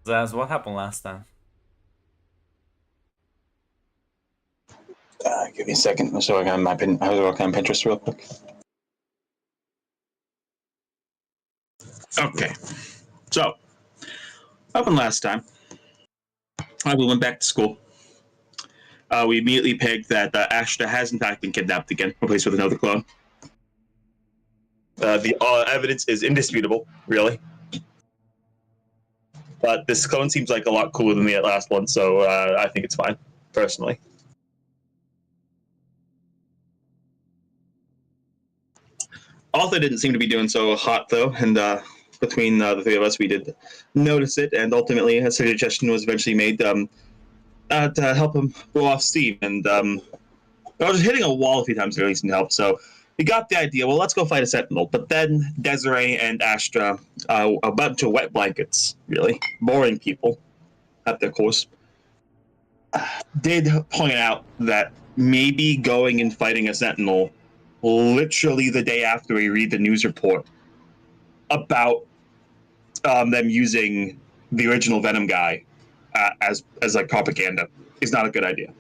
Zaz, what happened last time? Give me a second. I'm working on Pinterest real quick. Okay. So, what happened last time? We went back to school. We immediately pegged that Ashta has in fact been kidnapped again, replaced with another clone. The evidence is indisputable, really. But this clone seems like a lot cooler than the last one, so I think it's fine, personally. Arthur didn't seem to be doing so hot, though, and between the three of us, we did notice it, and ultimately a suggestion was eventually made to help him blow off steam, and I was hitting a wall a few times to really need help, so we got the idea, well, let's go fight a sentinel. But then Desiree and Astra, a bunch of wet blankets, really, boring people at their course, did point out that maybe going and fighting a sentinel literally the day after we read the news report about them using the original Venom guy as like propaganda is not a good idea.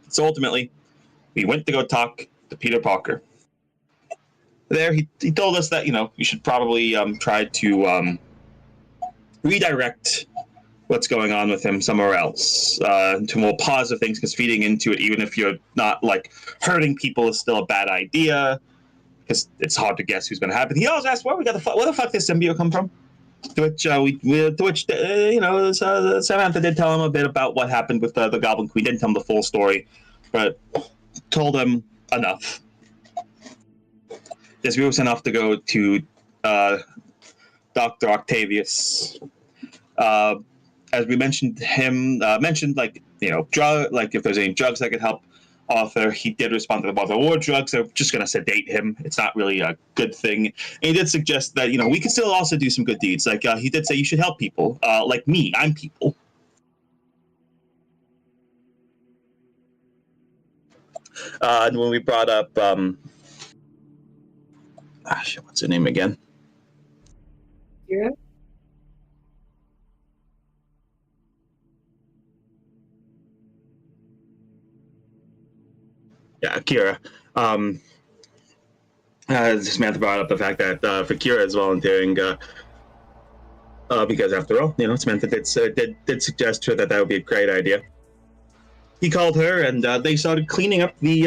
So ultimately, we went to go talk to Peter Parker. There, he told us that, we should probably try to redirect what's going on with him somewhere else to more positive things, because feeding into it, even if you're not, hurting people is still a bad idea, because it's hard to guess who's going to happen. He always asked, where the fuck did symbiote come from? To which, Samantha did tell him a bit about what happened with the Goblin Queen. Didn't tell him the full story, but told him enough. This was enough to go to Dr. Octavius. As we mentioned, if there's any drugs that could help Arthur. He did respond to the Martha Ward drugs. They're just going to sedate him. It's not really a good thing. And he did suggest that, we can still also do some good deeds. He did say you should help people. Like me, I'm people. And when we brought up, what's her name again? Yeah. Yeah, Kira. Samantha brought up the fact that for Kira is volunteering, because after all, Samantha did suggest to her that would be a great idea. He called her, and they started cleaning up the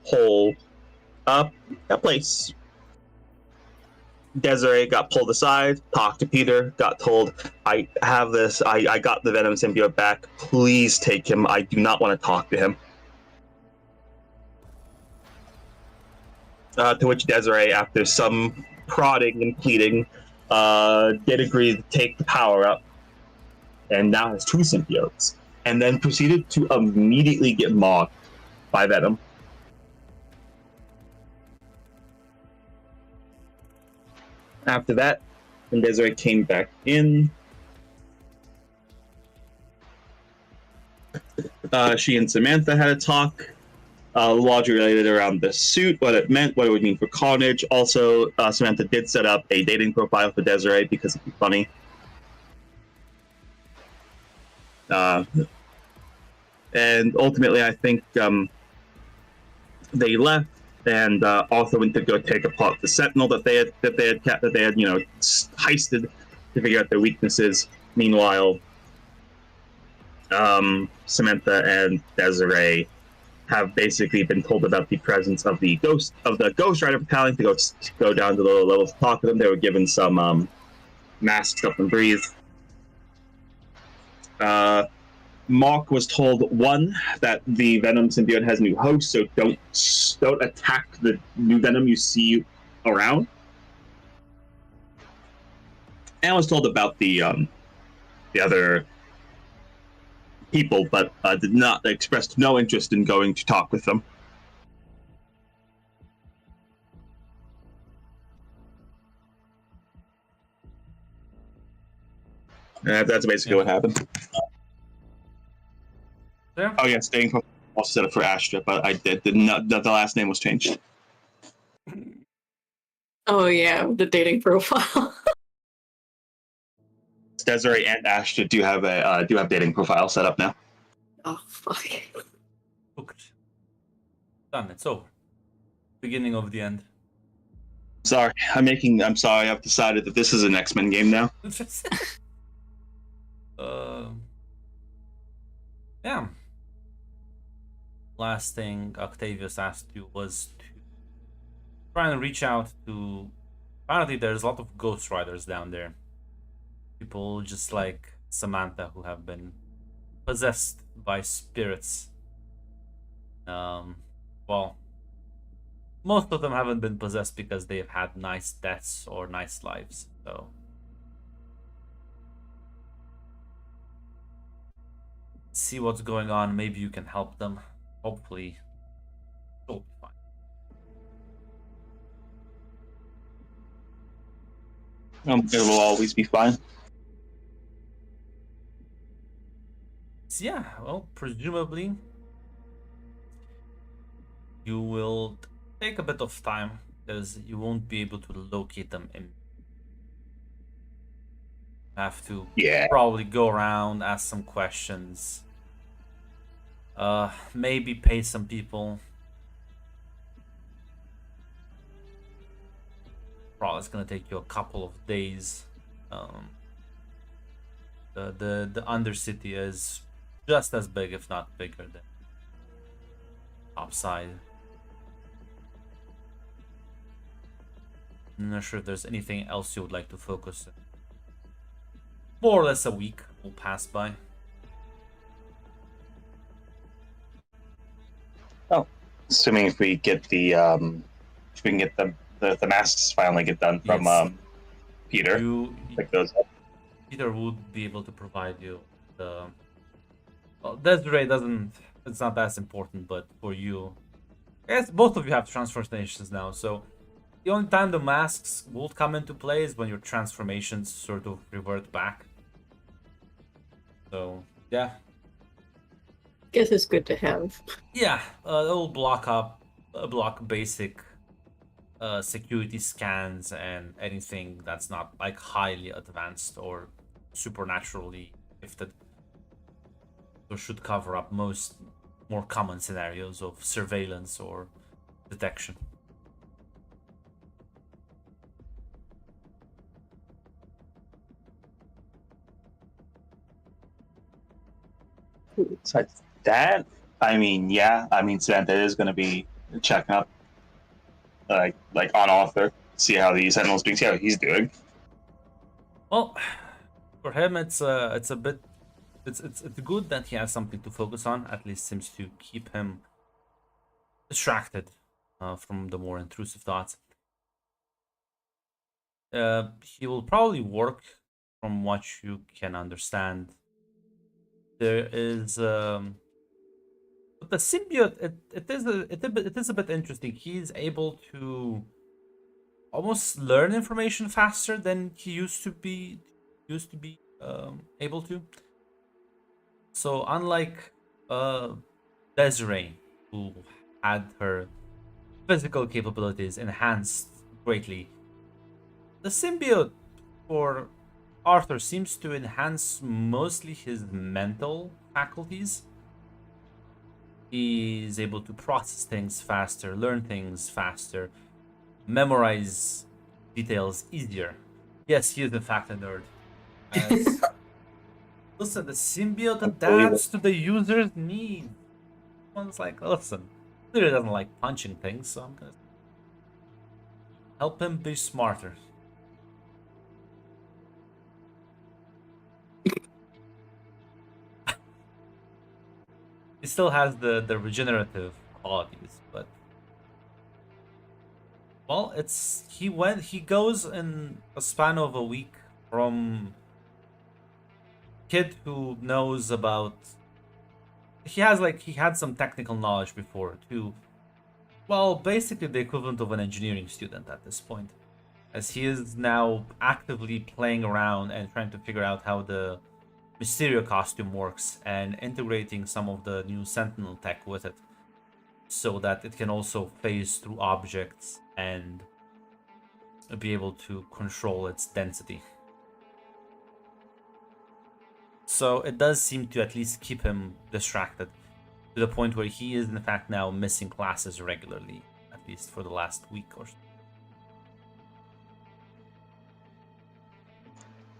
whole place. Desiree got pulled aside, talked to Peter, got told, I have this, I got the Venom symbiote back, please take him, I do not want to talk to him. To which Desiree, after some prodding and pleading, did agree to take the power up, and now has two symbiotes, and then proceeded to immediately get mocked by Venom. After that, when Desiree came back in, she and Samantha had a talk, largely related around the suit, what it meant, what it would mean for Carnage. Also, Samantha did set up a dating profile for Desiree because it'd be funny. And ultimately, I think they left. And Arthur went to go take apart the Sentinel that they had heisted to figure out their weaknesses. Meanwhile, Samantha and Desiree have basically been told about the presence of the Ghost Rider battalion to go down to the lower levels to talk to them. They were given some masks up and breathe. Mark was told, one, that the Venom symbiote has a new host, so don't attack the new Venom you see around. And was told about the other people, but did not expressed no interest in going to talk with them. That's basically what happened. Yeah. Oh yeah, staying also set up for Astra, but I did not. The last name was changed. Oh yeah, the dating profile. Desiree and Ashton do have dating profile set up now. Oh, fuck. Booked. Done. It's over. Beginning of the end. Sorry, I'm sorry. I've decided that this is an X-Men game now. Yeah. Last thing Octavius asked you was to try and reach out to. Apparently, there's a lot of Ghost Riders down there. People just like Samantha who have been possessed by spirits. Well, most of them haven't been possessed because they've had nice deaths or nice lives. So see what's going on. Maybe you can help them. Hopefully, it'll be fine. It will always be fine. So yeah, well, presumably you will take a bit of time because you won't be able to locate them in. Have to probably go around, ask some questions. Maybe pay some people. Probably it's gonna take you a couple of days. The Undercity is just as big, if not bigger, than Topside. I'm not sure if there's anything else you would like to focus on. More or less a week will pass by. Oh, assuming if we get the if we can get the masks finally get done from Yes. Peter, like those. Peter would be able to provide you the. Well, Desiree doesn't. It's not as important, but for you, I guess both of you have transformations now. So the only time the masks will come into play is when your transformations sort of revert back. So yeah, Guess it's good to have. yeah, it'll block basic security scans and anything that's not like highly advanced or supernaturally gifted. So should cover up most more common scenarios of surveillance or detection. Besides that, Samantha is going to be checking up, like on Arthur, see how the Sentinel's doing, see how he's doing. Well, for him, it's a bit, it's good that he has something to focus on. At least seems to keep him distracted from the more intrusive thoughts. He will probably work, from what you can understand. There is but the symbiote. It is a bit interesting. He's able to almost learn information faster than he used to be able to. So unlike Desiree, who had her physical capabilities enhanced greatly, the symbiote for Arthur seems to enhance mostly his mental faculties. He's able to process things faster, learn things faster, memorize details easier. Yes, he is in fact a nerd. As... Listen, the symbiote adapts to the user's needs. One's like, listen, clearly doesn't like punching things, so I'm gonna help him be smarter. He still has the regenerative qualities, but well, he goes in a span of a week from kid who knows about, he had some technical knowledge before to, well, basically the equivalent of an engineering student at this point, as he is now actively playing around and trying to figure out how the Mysterio costume works and integrating some of the new Sentinel tech with it so that it can also phase through objects and be able to control its density. So it does seem to at least keep him distracted to the point where he is in fact now missing classes regularly, at least for the last week or so.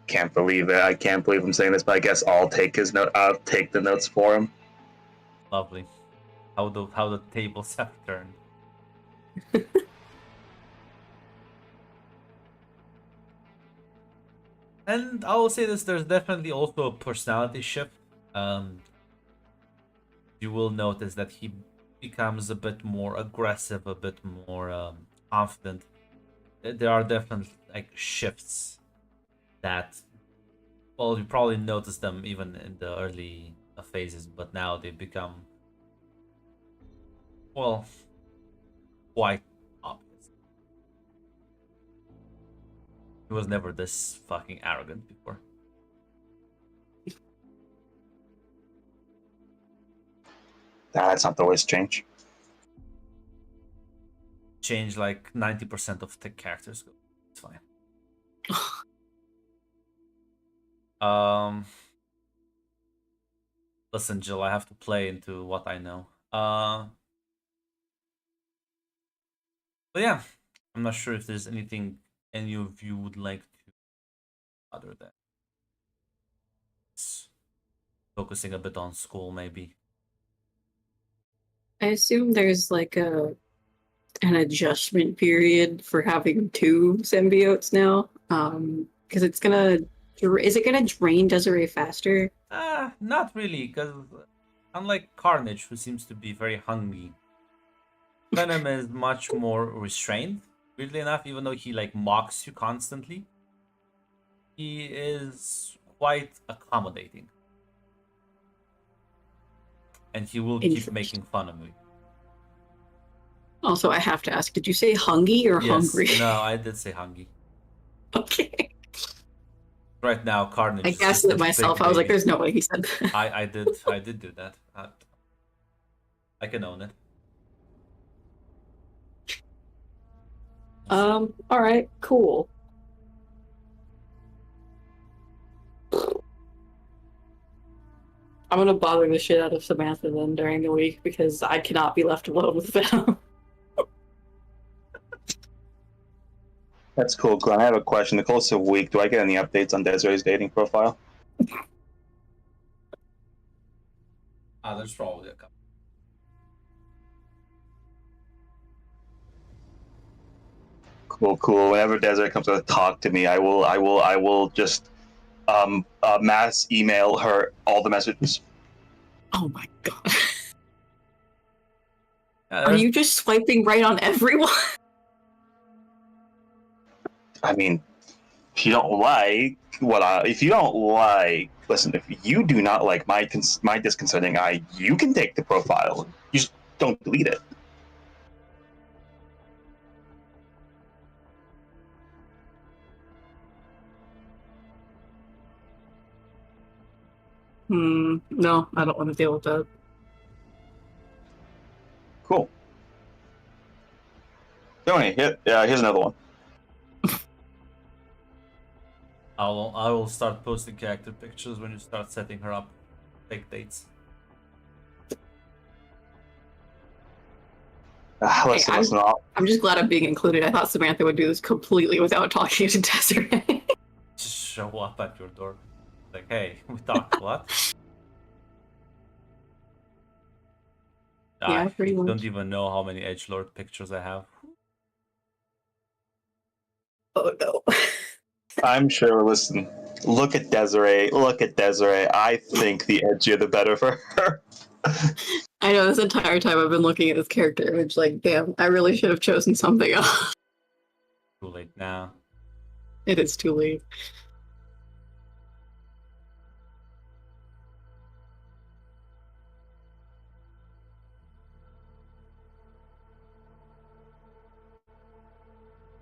Can't believe it. I can't believe I'm saying this, but I guess I'll take his note. I'll take the notes for him. Lovely. How the tables have turned. And I will say this: there's definitely also a personality shift. You will notice that he becomes a bit more aggressive, a bit more confident. There are definitely like shifts that, well, you probably noticed them even in the early phases, but now they've become, well, quite obvious. He was never this fucking arrogant before. That's not the worst change. Change like 90% of tech characters. It's fine. Listen, Jill, I have to play into what I know. But yeah, I'm not sure if there's anything any of you would like to other than focusing a bit on school, maybe. I assume there's like an adjustment period for having two symbiotes now. Because it's gonna is it gonna drain Desiree faster? Not really, because unlike Carnage, who seems to be very hungry, Venom is much more restrained. Weirdly enough, even though he like mocks you constantly, he is quite accommodating, and he will keep Interesting. making fun of me. Also, I have to ask: did you say hungry or Yes, hungry? no, I did say hungry. Okay. Right now, Carnage. I is guessed just it a myself. big I was like, baby. "There's no way he said that." I did do that. I can own it. All right, cool. I'm gonna bother the shit out of Samantha then during the week because I cannot be left alone with Venom. That's cool, Glenn. I have a question. The close to a week, do I get any updates on Desiree's dating profile? There's probably a couple. Cool. Whenever Desiree comes to talk to me, I will just mass email her all the messages. Oh my god. Yeah, Are you just swiping right on everyone? I mean, if you don't like listen, if you do not like my disconcerting eye, you can take the profile. You just don't delete it. No, I don't want to deal with that. Cool. Tony, here's another one. I will start posting character pictures when you start setting her up fake dates. Listen. I'm just glad I'm being included. I thought Samantha would do this completely without talking to Desiree. Just show up at your door. Like, hey, we talked what? Yeah, pretty You much. don't even know how many edgelord pictures I have. Oh no. I'm sure. Listen, look at Desiree. I think the edgier the better for her. I know this entire time I've been looking at this character image like, damn, I really should have chosen something else. Too late now. It is too late.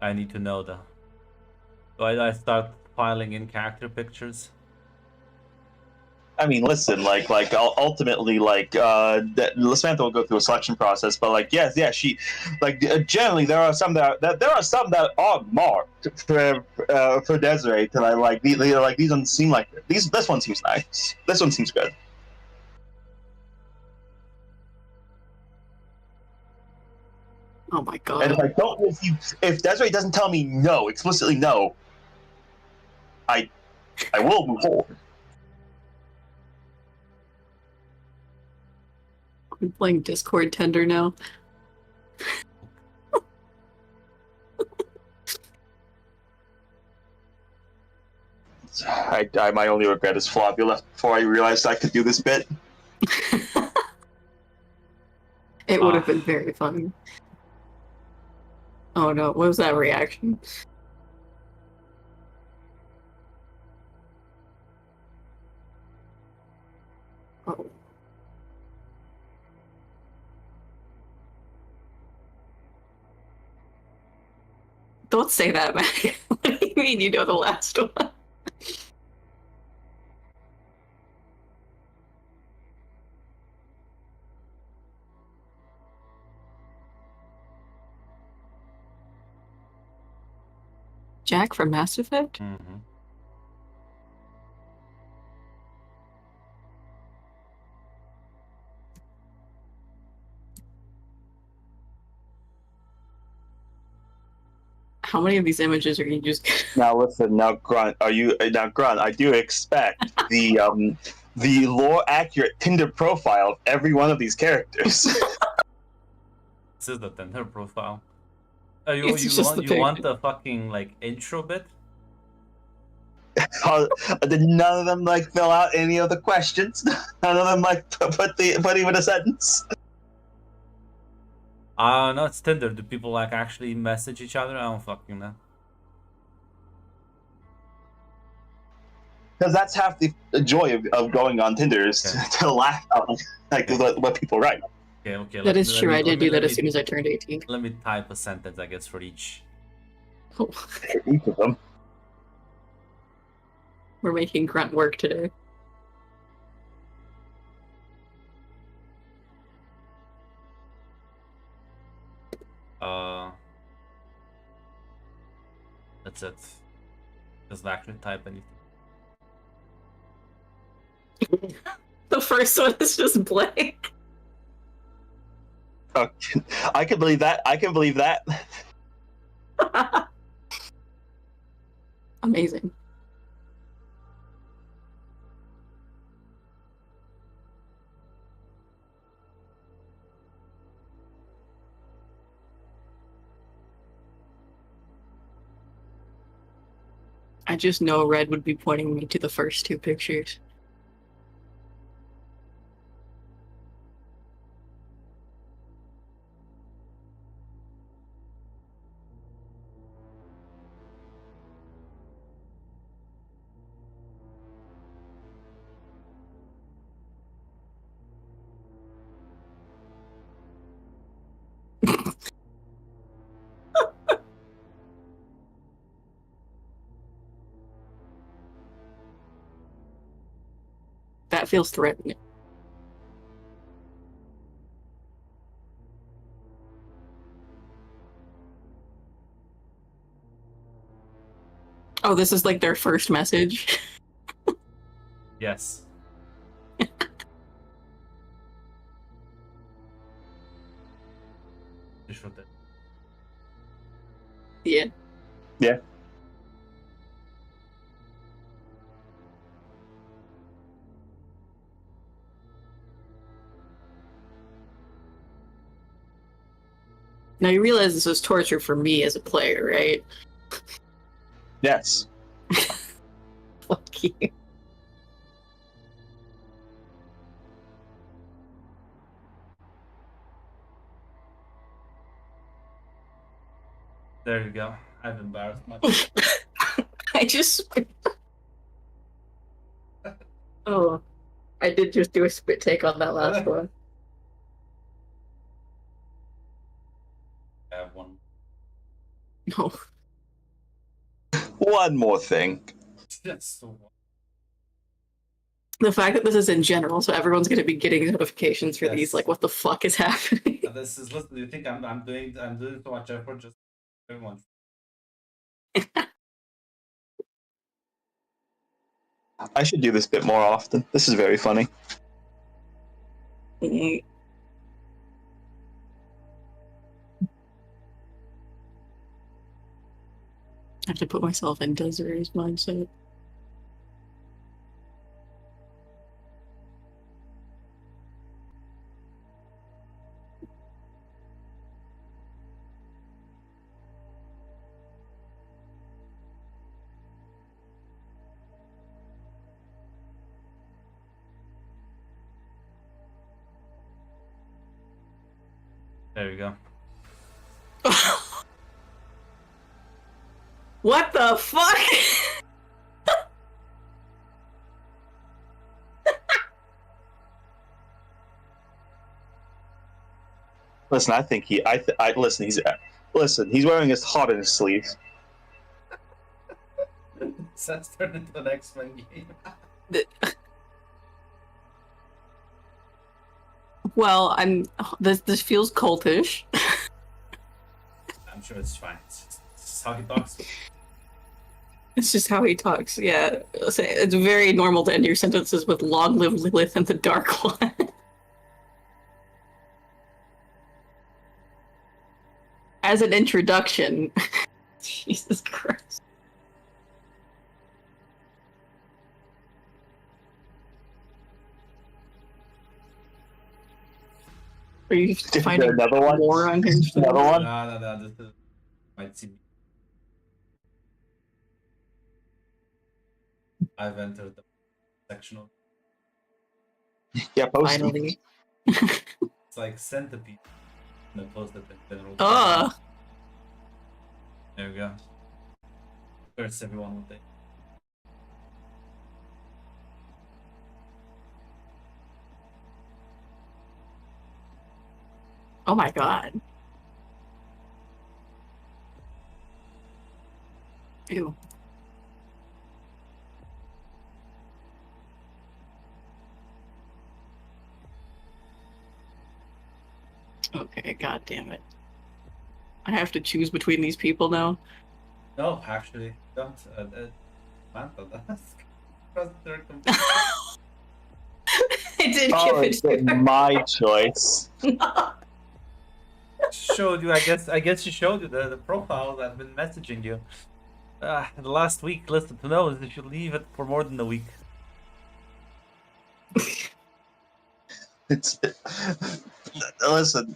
I need to know though. So I start filing in character pictures. I mean, listen, ultimately, that Samantha will go through a selection process, but yes, yeah, she, generally there are some that are marked for Desiree. That I like. These ones seem like these. This one seems nice. This one seems good. Oh my god. And if Desiree doesn't tell me no, explicitly no, I will move forward. I'm playing Discord Tender now. My only regret is Floppy left before I realized I could do this bit. It would have been very fun. Oh no, what was that reaction? Oh. Don't say that, Mac. What do you mean you know the last one? Jack from Mass Effect? Mm-hmm. How many of these images are you just Now listen, Grunt, I do expect the lore accurate Tinder profile of every one of these characters. This is the Tinder profile. You want the fucking intro bit? Did none of them fill out any of the questions? None of them put even a sentence. No, it's Tinder. Do people actually message each other? I don't fucking know. Because that's half the joy of going on Tinder is to laugh at what people write. Okay. That is true. I did do that as soon as I turned 18. Let me type a sentence, I guess, for each. Oh. Each of them. We're making Grunt work today. That's it. Doesn't actually type anything. The first one is just blank. Oh, I can believe that. Amazing. I just know Red would be pointing me to the first two pictures. That feels threatening. Oh, this is their first message. Yes. Just wrote that. Yeah. Yeah. Now you realize this was torture for me as a player, right? Yes. Fuck you. There you go. I've embarrassed myself. I just. Oh, I did just do a spit take on that last one. I have one. No. One more thing. That's so. The fact that this is in general, so everyone's going to be getting notifications for Yes. these, like, what the fuck is happening? This is listen. Do you think I'm doing so much effort just everyone? I should do this bit more often. This is very funny. I have to put myself in Desiree's mindset. There you go. What the fuck? Listen, I think he. Listen. He's wearing his heart in his sleeve. Let's turn into an X-Men game. Well, this feels cultish. I'm sure it's fine. It's how he talks. It's just how he talks. Yeah, it's very normal to end your sentences with "Long live Lilith and the Dark One." As an introduction. Jesus Christ. Are you finding another one? more unhinged? Another one? No. This is, might seem. I've entered the section of. Yeah, post him. Finally. It's like centipede. And I posted the general. There we go. First, everyone will take. Oh my god. Ew. Okay, god damn it. I have to choose between these people now. No, actually, don't. Manta does. Because they're I did Oh, give it's it to her. my choice. showed you. I guess she showed you the profile that I've been messaging you. The last week, listen to know is if you leave it for more than a week. It's listen.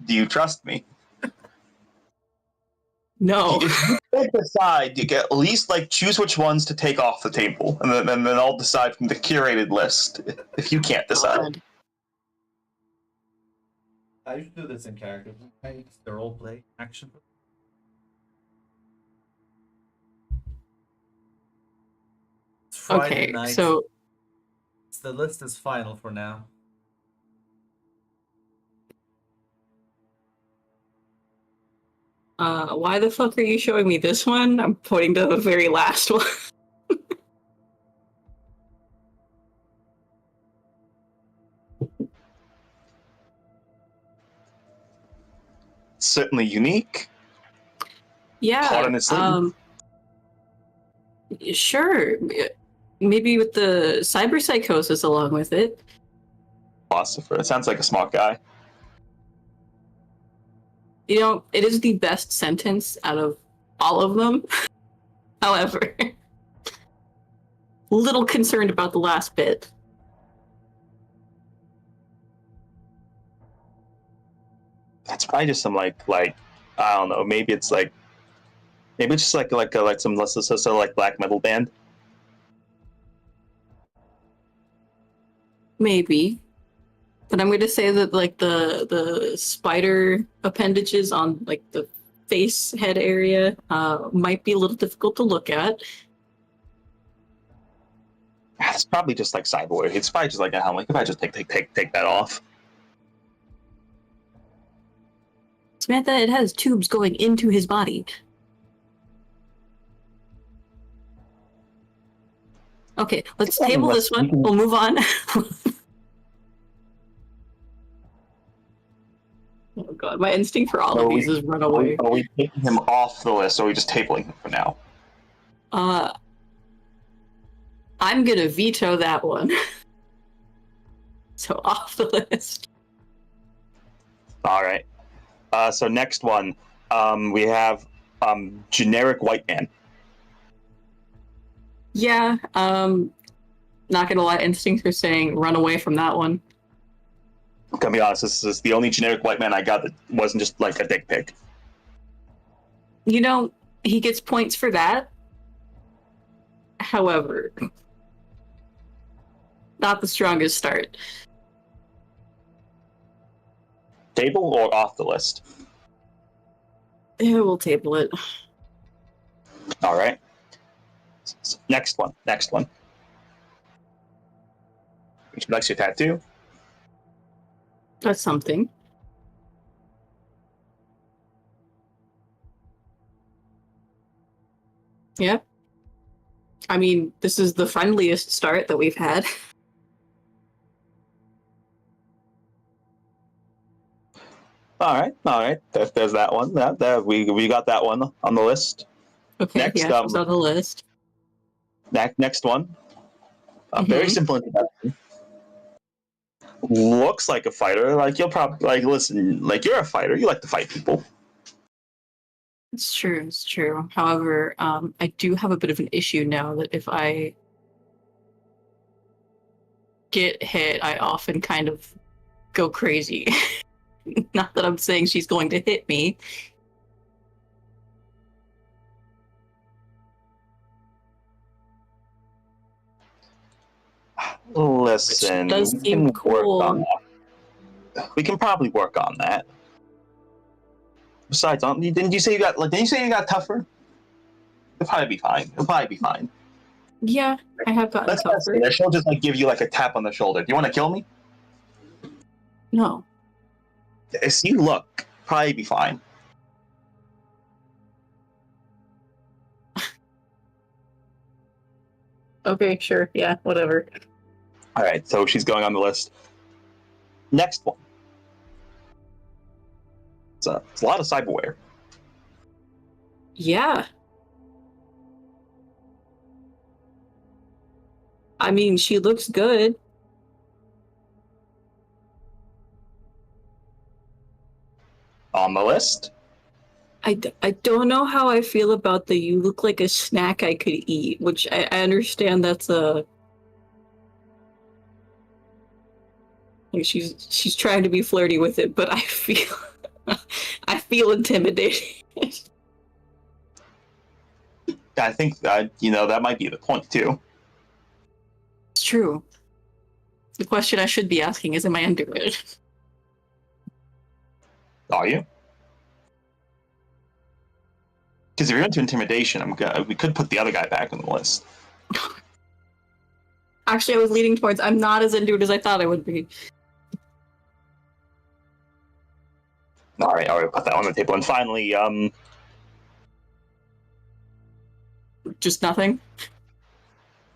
Do you trust me? No. If you decide, you get at least like choose which ones to take off the table, and then I'll decide from the curated list. If you can't decide, God. I used to do this in character. It's the role play action. It's Friday Okay, night. so The list is final for now. why the fuck are you showing me this one? I'm pointing to the very last one. certainly unique. Yeah. Hot on his sleeve. Sure. Maybe with the cyber psychosis along with it. Philosopher. It sounds like a smart guy. You know, it is the best sentence out of all of them. However, little concerned about the last bit. That's probably just some like I don't know. Maybe it's just like some like black metal band. Maybe. But I'm going to say that like the spider appendages on like the face head area might be a little difficult to look at. It's probably just like cyborg. It's probably just like a helmet. If I just take that off. Samantha, it has tubes going into his body. Okay, let's Yeah, table let's- this one. we can- We'll move on. Oh god, my instinct for all of these is run away. Are we taking him off the list, or are we just tabling him for now? I'm gonna veto that one. So off the list. All right. So next one, we have generic white man. Yeah, not gonna lie, instincts are saying run away from that one. I'm gonna be honest, this is the only generic white man I got that wasn't just like a dick pic. You know, he gets points for that. However, not the strongest start. Table or off the list? Yeah, we'll table it. All right. Next one. Which likes your tattoo? That's something. Yeah. I mean, this is the friendliest start that we've had. All right. There's that one. We got that one on the list. Okay, Next, yeah, she's on the list. Next one. Very Mhm. simple introduction. Looks like a fighter. Like you'll probably like listen. Like you're a fighter. You like to fight people. It's true. However, I do have a bit of an issue now that if I get hit, I often kind of go crazy. Not that I'm saying she's going to hit me. Listen, Which does we seem can cool. work on that. We can probably work on that. Besides, didn't you say you got tougher? It'll probably be fine. Yeah, I have gotten Let's tougher. say she'll just like give you like a tap on the shoulder. Do you want to kill me? No. See, look, probably be fine. Okay, sure. Yeah, whatever. All right, so she's going on the list. Next one. It's a lot of cyberware. Yeah. I mean, she looks good. On the list. I don't know how I feel about the you look like a snack I could eat, which I understand that's a... Like she's trying to be flirty with it, but I feel I feel intimidated. I think that that might be the point too. It's true. The question I should be asking is, am I into it? Are you? Because if you're into intimidation, we could put the other guy back on the list. Actually, I was leaning towards I'm not as into it as I thought I would be. All right, put that on the table. And finally, Just nothing?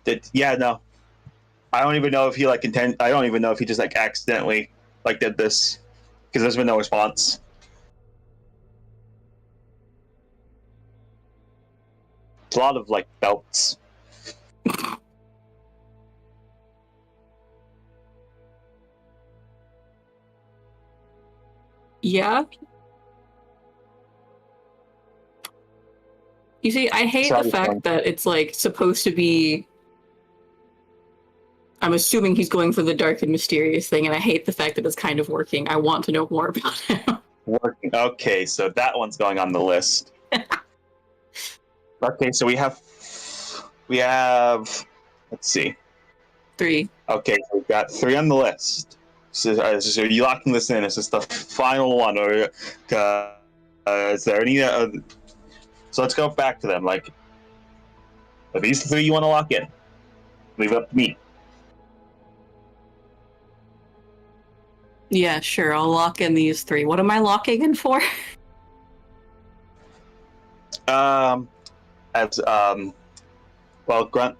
no. I don't even know if he I don't even know if he just like accidentally like did this because there's been no response. It's a lot of like belts. Yeah. You see, I hate Sorry, the fact that it's like supposed to be. I'm assuming he's going for the dark and mysterious thing, and I hate the fact that it's kind of working. I want to know more about him. Working. Okay, so that one's going on the list. Okay, so we have. Let's see. 3. Okay, so we've got 3 on the list. So are you locking this in? Is this the final one, or is there any? So let's go back to them. Like, are these the 3 you want to lock in? Leave it up to me. Yeah, sure. I'll lock in these 3. What am I locking in for? Well, Grunt.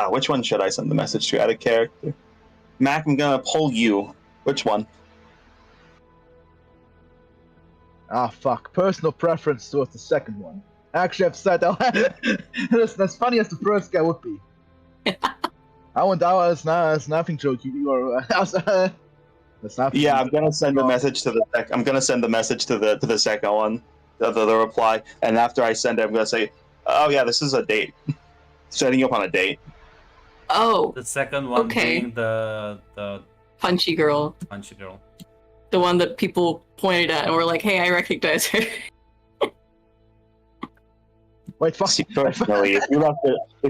Which one should I send the message to out of character? Mac, I'm gonna poll you. Which one? Ah, fuck. Personal preference towards the second one. Actually, I've decided that's as funny as the first guy would be. I want that as nothing joke. You are that's nothing. Yeah, I'm gonna send the message to the I'm gonna send the message to the second one, the reply, and after I send it, I'm gonna say, "Oh yeah, this is a date. Setting you up on a date." Oh, The second one Okay. being the punchy girl. punchy girl. The one that people pointed at and were like, hey, I recognize her. Wait, fuck. See, personally, if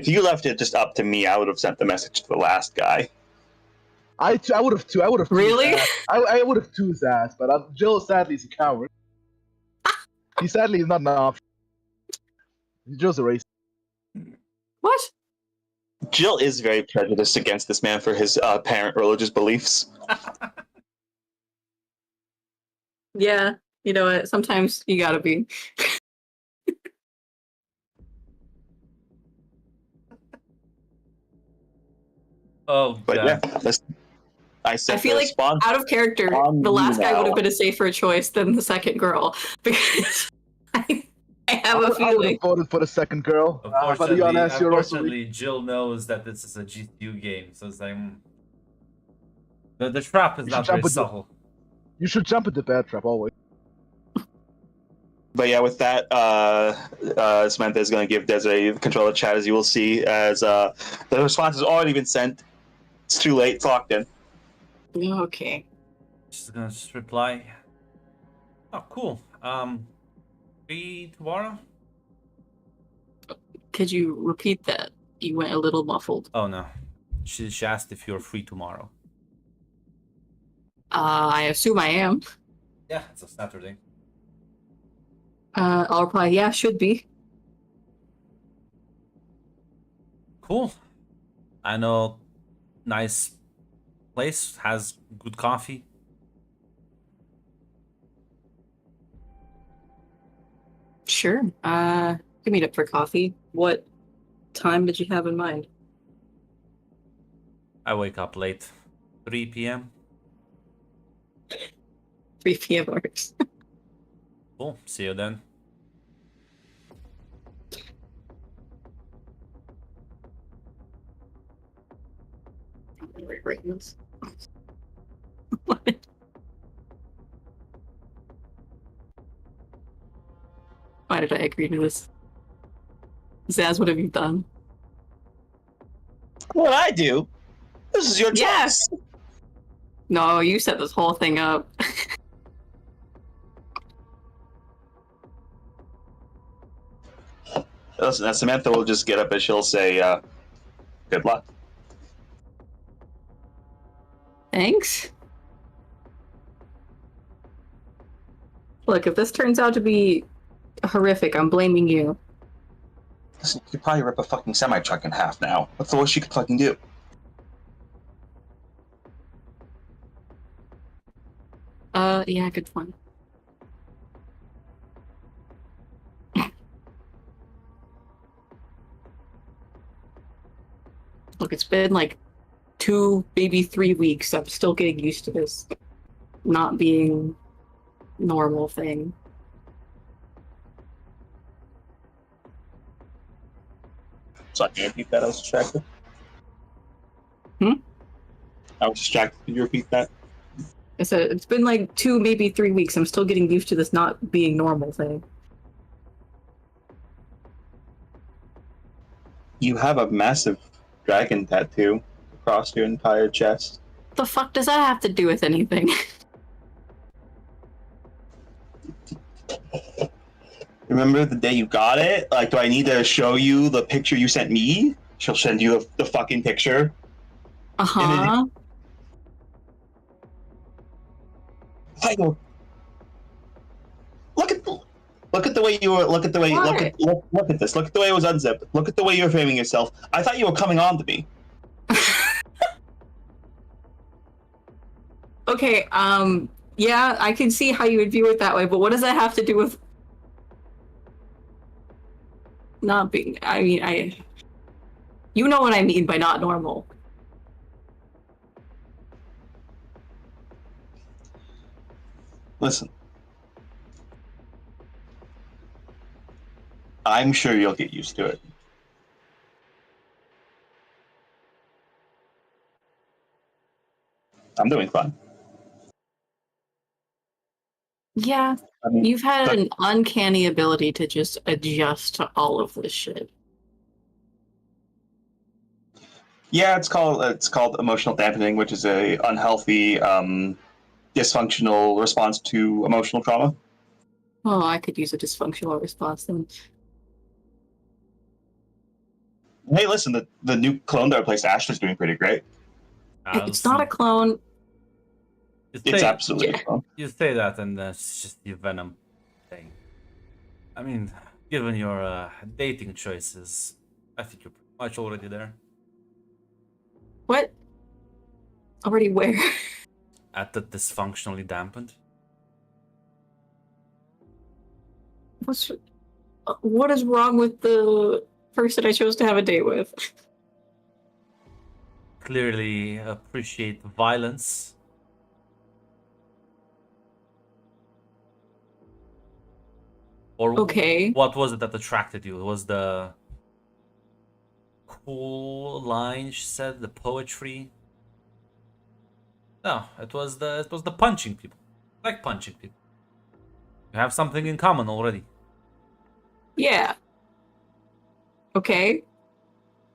you left it just up to me, I would have sent the message to the last guy. I would have too. I would have. Really? I would have too ass, but Jill sadly is a coward. He sadly is not an option. Jill's a racist. What? Jill is very prejudiced against this man for his apparent religious beliefs. Yeah, you know what? Sometimes you gotta be. Oh, But yeah. I said I feel the like response. out of character, On the last guy now. would have been a safer choice than the second girl because I have a I would feeling. have voted for the second girl. But Unfortunately, to be honest, you're also unfortunately, Jill knows that this is a GTU game, so it's like the trap is You not should very jump with the- subtle. you should jump at the bad trap always. But yeah, with that, Samantha is going to give Desiree control of the chat, as you will see, as the response has already been sent. It's too late. It's locked in. Okay. She's gonna just reply. Oh, cool. Free tomorrow? Could you repeat that? You went a little muffled. Oh no. She asked if you're free tomorrow. I assume I am. Yeah, it's a Saturday. I'll reply, yeah, should be. Cool. I know. Nice place, has good coffee. Sure. Could meet up for coffee. What time did you have in mind? I wake up late. 3 p.m. 3 p.m. works. Cool. See you then. Right this. Why did I agree to this? Zaz, what have you done? What I do? This is your Yeah. choice. No, you set this whole thing up. Listen, Samantha will just get up and she'll say, "Good luck." Thanks. Look, if this turns out to be horrific, I'm blaming you. Listen, you could probably rip a fucking semi truck in half now. What's the worst you could fucking do? Yeah, good one. Look, it's been like 2, maybe 3 weeks. I'm still getting used to this not being normal thing. So can you repeat that? I was distracted. Hmm? I was distracted. Can you repeat that? I said it's been like 2, maybe 3 weeks. I'm still getting used to this not being normal thing. You have a massive dragon tattoo across your entire chest. What the fuck does that have to do with anything? Remember the day you got it? Like, do I need to show you the picture you sent me? She'll send you the fucking picture. Uh-huh. I go. Look at the way you were. Look at the way. Look at this. Look at the way it was unzipped. Look at the way you were framing yourself. I thought you were coming on to me. Okay, yeah, I can see how you would view it that way, but what does that have to do with... not being. I mean, you know what I mean by not normal. Listen, I'm sure you'll get used to it. I'm doing fine. Yeah, I mean, you've had but- an uncanny ability to just adjust to all of this shit. yeah, it's called emotional dampening, which is a unhealthy, dysfunctional response to emotional trauma. Oh, I could use a dysfunctional response then. Hey, listen, the new clone that replaced Ash is doing pretty great. It's not a clone. It's absolutely a clone. You say that, and it's just the Venom thing. I mean, given your dating choices, I think you're pretty much already there. What? Already where? At the dysfunctionally dampened. What is wrong with the person I chose to have a date with? Clearly appreciate violence. Or Okay. what was it that attracted you? It was the cool line she said, the poetry. No, it was the punching people. I like punching people. You have something in common already. Yeah. Okay.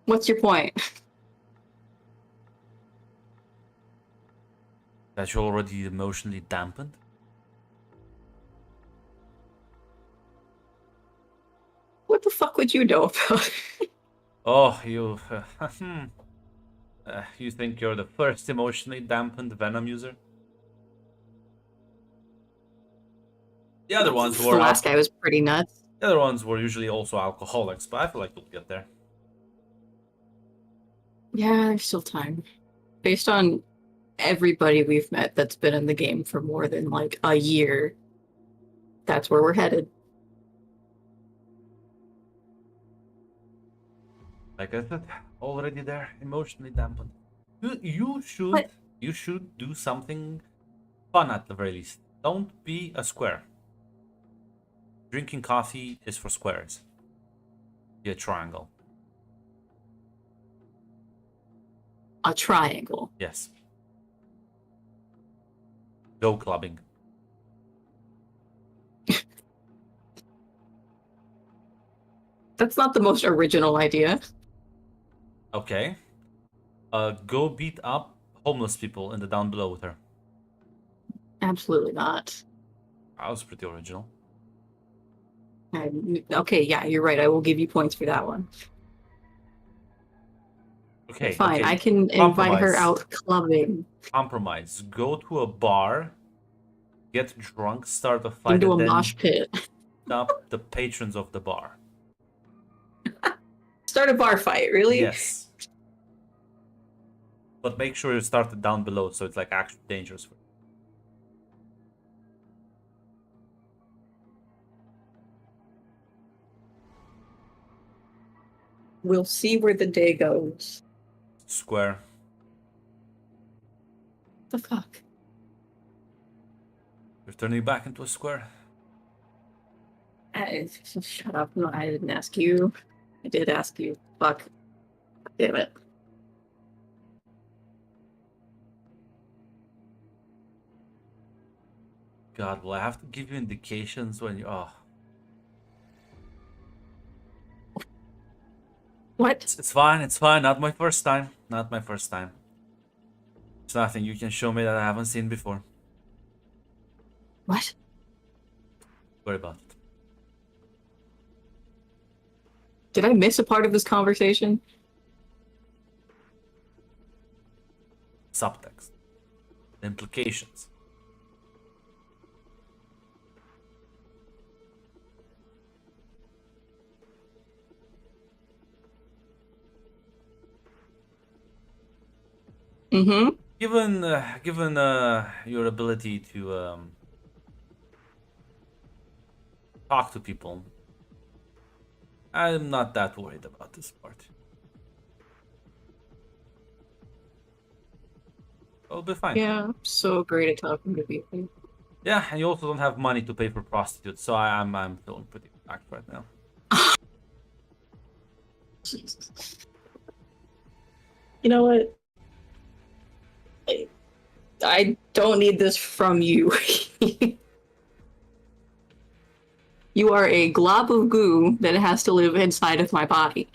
What's your point? That you're already emotionally dampened. What the fuck would you know about? Oh, you think you're the first emotionally dampened Venom user? The other ones The were last guy was pretty nuts. the other ones were usually also alcoholics, but I feel like you'll get there. Yeah, there's still time. Based on everybody we've met that's been in the game for more than like a year, that's where we're headed. Like I said, already there, emotionally dampened. You should What? you should do something fun at the very least. Don't be a square. Drinking coffee is for squares. Be a triangle. A triangle. Yes. Go clubbing. That's not the most original idea. Okay. Go beat up homeless people in the down below with her. Absolutely not. That was pretty original. Okay, yeah, you're right. I will give you points for that one. Okay. Fine, okay. I can invite her Compromise. out clubbing Compromise. Go to a bar, get drunk, start a fight, into a and then mosh pit. stop the patrons of the bar. Start a bar fight, really? Yes. But make sure you start it down below so it's like actually dangerous for you. We'll see where the day goes. Square. The fuck? You're turning back into a square. Shut up. No, I didn't ask you. I did ask you. Fuck. Damn it. God, will I have to give you indications when you... Oh. What? It's fine, it's fine. Not my first time. Not my first time. It's nothing you can show me that I haven't seen before. What? Worry about it. Did I miss a part of this conversation? Subtext. Implications. Mm-hmm. Given your ability to talk to people, I'm not that worried about this part. I'll be fine. Yeah, I'm so great at talking to people. Yeah, and you also don't have money to pay for prostitutes, so I'm feeling pretty relaxed right now. Jesus. You know what? I don't need this from you. You are a glob of goo that has to live inside of my body.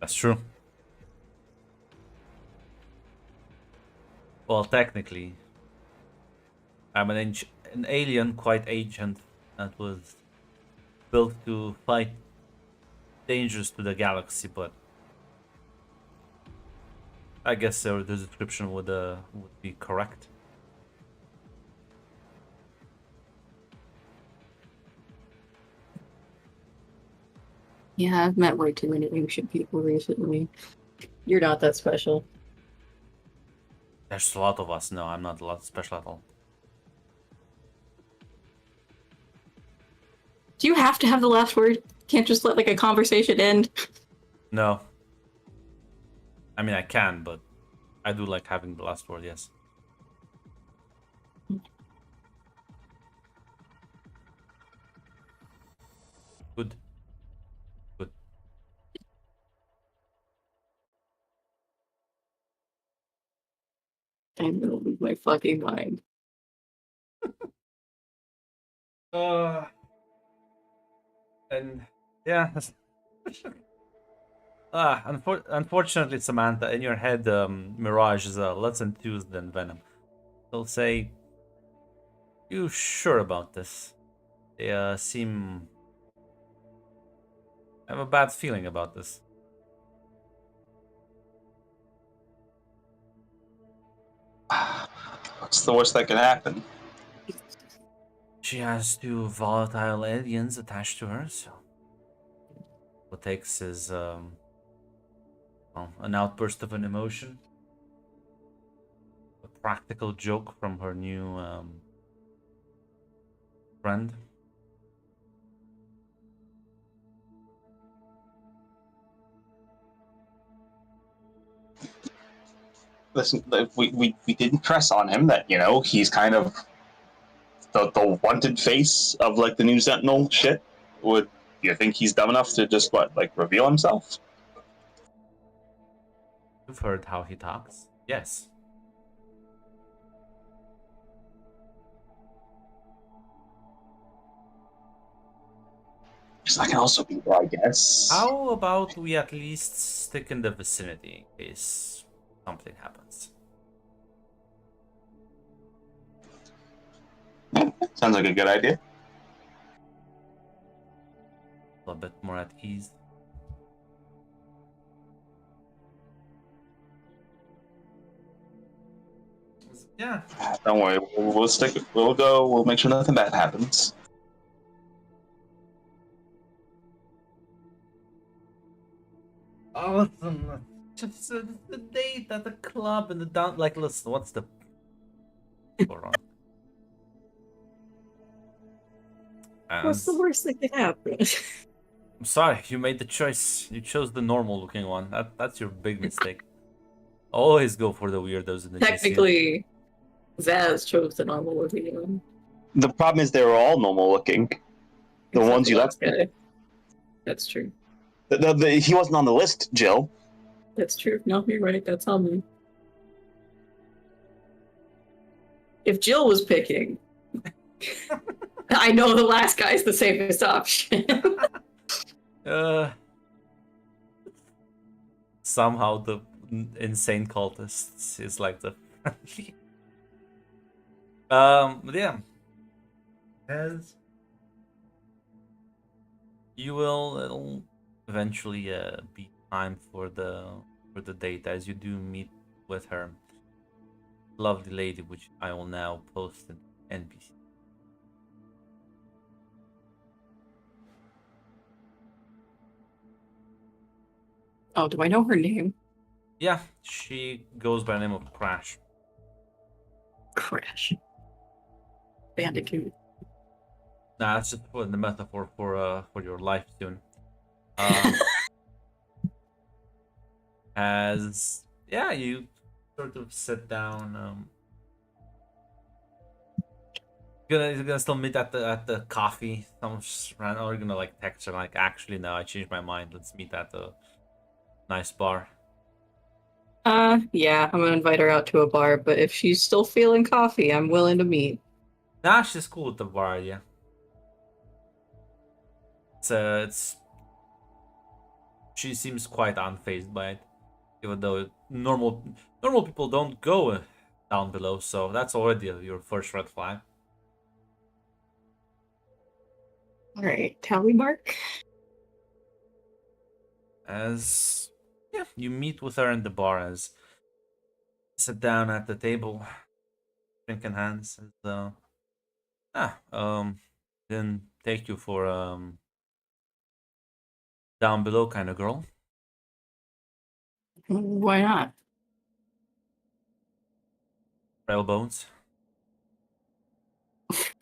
That's true. Well, technically, I'm an alien, quite ancient, that was built to fight dangers to the galaxy, but I guess the description would be correct. Yeah, I've met way too many ancient people recently. You're not that special. There's a lot of us. No, I'm not a lot special at all. Do you have to have the last word? Can't just let like a conversation end? No. I mean, I can, but I do like having the last word, yes. Good. Good. I'm gonna lose my fucking mind. And yeah. Unfortunately, Samantha, in your head, Mirage is less enthused than Venom. They'll say, "You sure about this?" They seem I have a bad feeling about this. What's the worst that can happen? She has two volatile aliens attached to her, so what takes is well, an outburst of an emotion, a practical joke from her new friend. Listen, we didn't press on him that, you know, he's kind of the wanted face of like the new Sentinel shit. Would you think he's dumb enough to just reveal himself? You've heard how he talks. Yes. Because that can also be there, I guess. How about we at least stick in the vicinity in case something happens? Sounds like a good idea. A bit more at ease. Yeah. Don't worry, we'll stick. We'll go. We'll make sure nothing bad happens. Oh, listen, just the date at the club and the down. Like, listen, what's the go wrong? What's the worst that could happen? I'm sorry, you made the choice. You chose the normal-looking one. That's your big mistake. Always go for the weirdos in the GCN. Technically, Zaz chose the normal looking one. The problem is they were all normal looking. The Except ones the you last left. guy. That's true. He wasn't on the list, Jill. That's true. No, you're right. That's on me. If Jill was picking, I know the last guy's the safest option. Somehow the insane cultists is like the friendly. But yeah. As you will, it'll eventually be time for the date as you do meet with her lovely lady, which I will now post in NPC. Oh, do I know her name? Yeah, she goes by the name of Crash. Crash. Bandicoot. Nah, that's just for the metaphor for your life soon. Um, as yeah, you sort of sit down. You're gonna still meet at the coffee. Someone's ran or you're gonna like text her like, actually no, I changed my mind. Let's meet at the nice bar. Yeah, I'm gonna invite her out to a bar, but if she's still feeling coffee, I'm willing to meet. Nah, she's cool with the bar, yeah. It's she seems quite unfazed by it, even though normal people don't go down below, so that's already your first red flag. Alright, tally mark. As yeah, you meet with her in the bar as sit down at the table, drink in hands. As, didn't take you for down below kind of girl. Why not? Rail bones.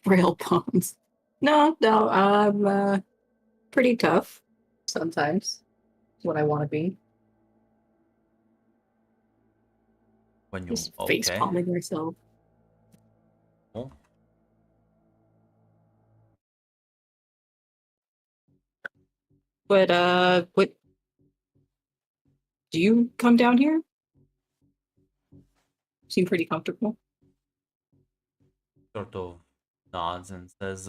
Rail bones. No, I'm pretty tough. Sometimes. It's what I want to be. When you Just face okay. palming myself. Cool. But what? Do you come down here? Seem pretty comfortable. Sort of nods and says,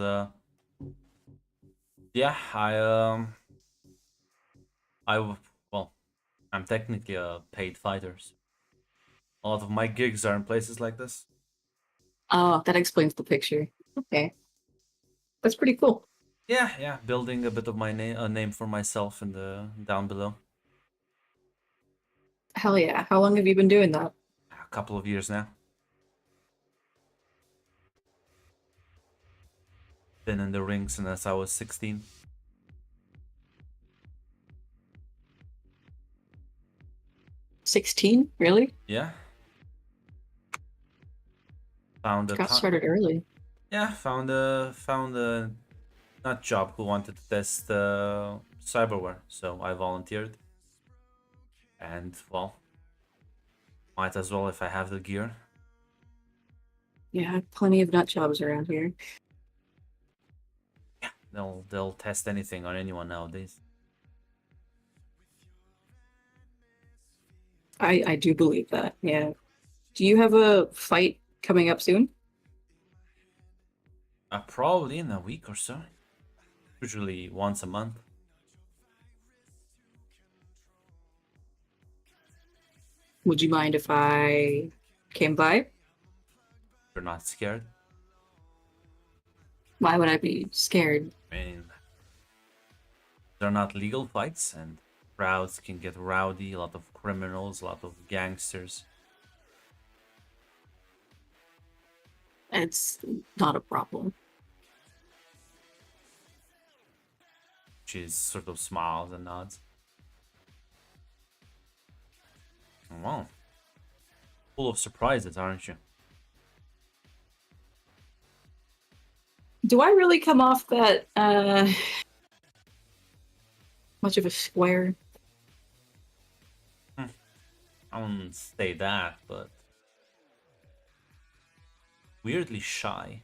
yeah, well, I'm technically a paid fighter. So a lot of my gigs are in places like this. Oh, that explains the picture. Okay. That's pretty cool. Yeah, building a bit of my name for myself in the down below. Hell yeah. How long have you been doing that? A couple of years now. Been in the ring since I was 16. 16? Really? Yeah. Found a Got started early. yeah, found a nut job who wanted to test cyberware, so I volunteered. And well, might as well if I have the gear. Yeah, plenty of nut jobs around here. They'll test anything on anyone nowadays. I do believe that, yeah. Do you have a fight coming up soon? Probably in a week or so. Usually once a month. Would you mind if I came by? You're not scared. Why would I be scared? I mean, they're not legal fights, and crowds can get rowdy. A lot of criminals, a lot of gangsters. It's not a problem. She sort of smiles and nods. Wow. Full of surprises, aren't you? Do I really come off that much of a square? I wouldn't say that, but weirdly shy.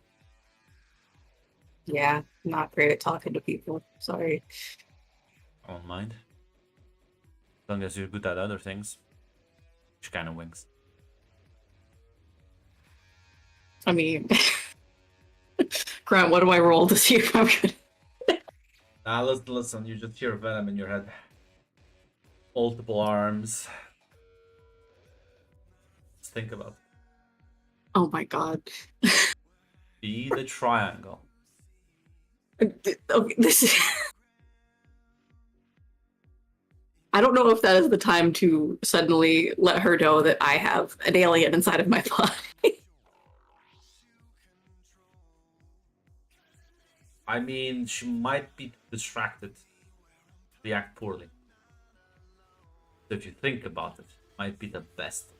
Yeah, not great at talking to people. Sorry. I don't mind. As long as you're good at other things. She kind of winks. I mean, Grant, what do I roll to see if I'm good? Nah, listen, you just hear venom in your head. Multiple arms. Just think about it. Oh my god. Be the triangle. Okay, this is. I don't know if that is the time to suddenly let her know that I have an alien inside of my body. I mean, she might be distracted, react poorly. So if you think about it, might be the best.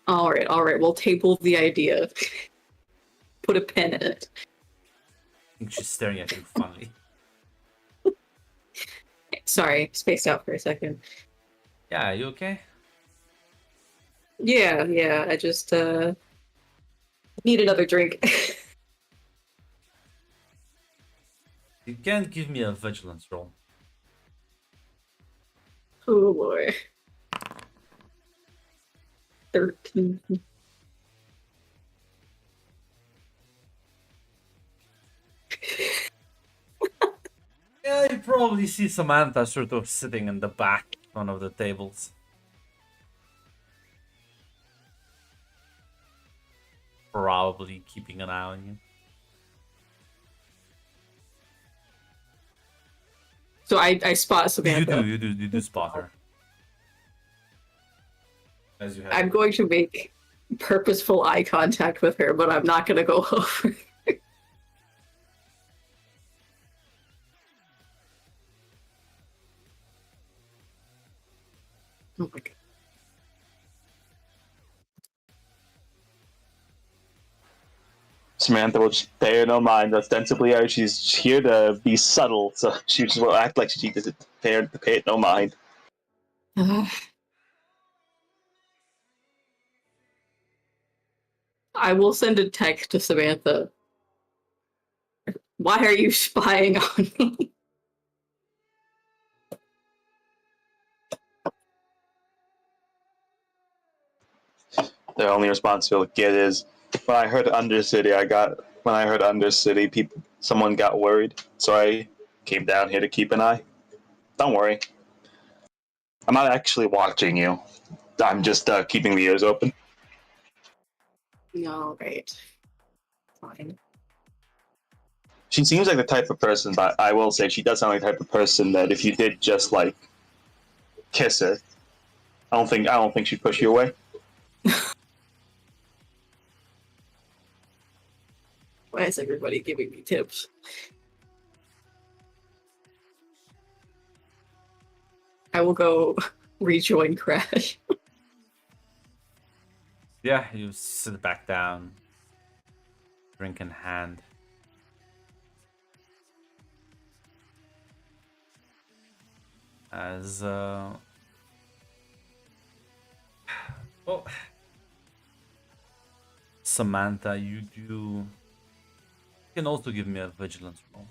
All right. We'll table the idea. Put a pin in it. I think she's staring at you funny. Sorry, spaced out for a second. Yeah, you okay? Yeah, I just need another drink. You can't give me a vigilance roll. Oh boy. 13. Yeah, you probably see Samantha sort of sitting in the back one of the tables. Probably keeping an eye on you. So I spot Samantha. You do spot her. As you have. I'm going to make purposeful eye contact with her, but I'm not going to go over. Oh my god. Samantha will just pay her no mind. Ostensibly, she's here to be subtle, so she just will act like she doesn't pay it no mind. I will send a text to Samantha. Why are you spying on me? The only response you'll get is, when I heard Undercity, someone got worried, so I came down here to keep an eye. Don't worry. I'm not actually watching you. I'm just keeping the ears open. No, right. Fine. She seems like the type of person, but I will say she does sound like the type of person that if you did just like kiss her, I don't think she'd push you away. Why is everybody giving me tips? I will go rejoin Crash. Yeah, you sit back down, drink in hand. As well, Samantha, you can also give me a vigilance roll.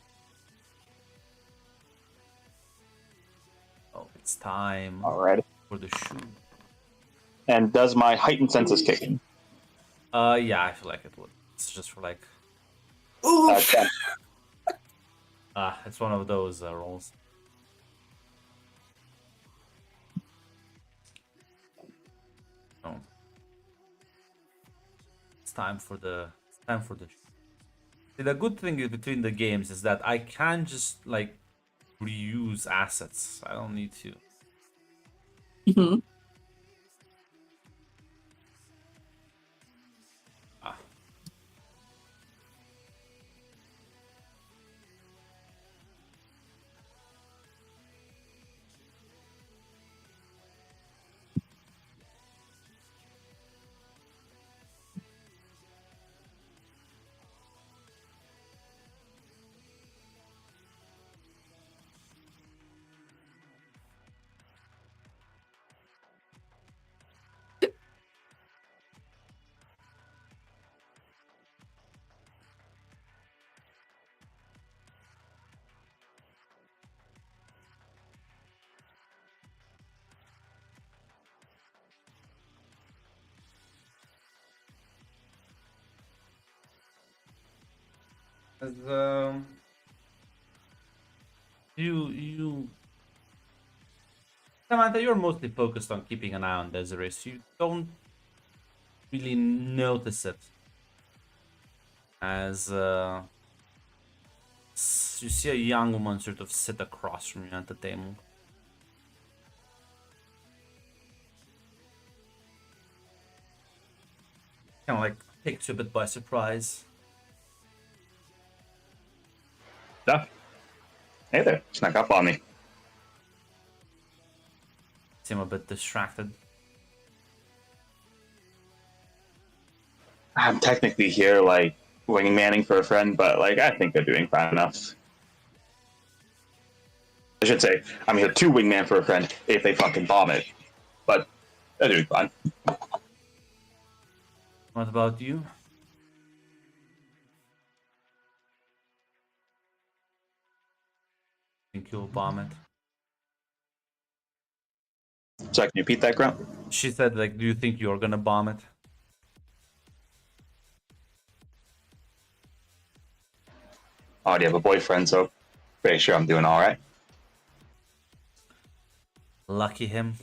Oh, it's time Alright. for the shoe. And does my heightened senses kick in? Yeah, I feel like it would. It's just for like, 10. it's one of those rolls. Oh, it's time for the shoe. See, the good thing is between the games is that I can just like reuse assets. I don't need to. Mm-hmm. Ah. As you Samantha, you're mostly focused on keeping an eye on Desiree, so you don't really notice it. As you see a young woman sort of sit across from you at the table. Kind of like takes you a bit by surprise. Yeah. Hey there, snuck up on me. Seem a bit distracted. I'm technically here, like, wingmanning for a friend, but, like, I think they're doing fine enough. I should say, I'm here 2 wingman for a friend if they fucking bomb it. But that'll be fine. What about you? Think you'll bomb it? So I can repeat that, Grunt? She said, like, do you think you're gonna bomb it? I already have a boyfriend, so pretty sure I'm doing alright. Lucky him.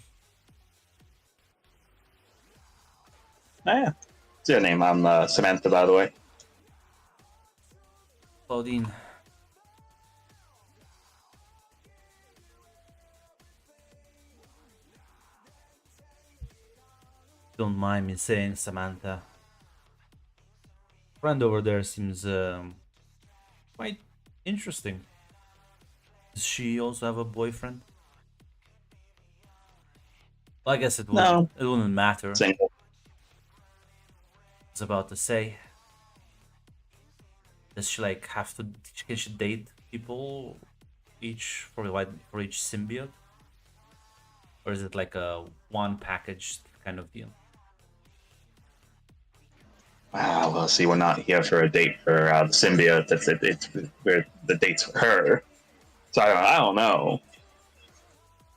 Oh, yeah. What's your name? I'm Samantha, by the way. Claudine. Don't mind me saying, Samantha. Friend over there seems quite interesting. Does she also have a boyfriend? Well, I guess it wouldn't. It wouldn't matter. Single. I was about to say. Does she like have to? Can she date people each for each symbiote, or is it like a one package kind of deal? Well, see, we're not here for a date for the symbiote. We're the dates for her. So I don't know.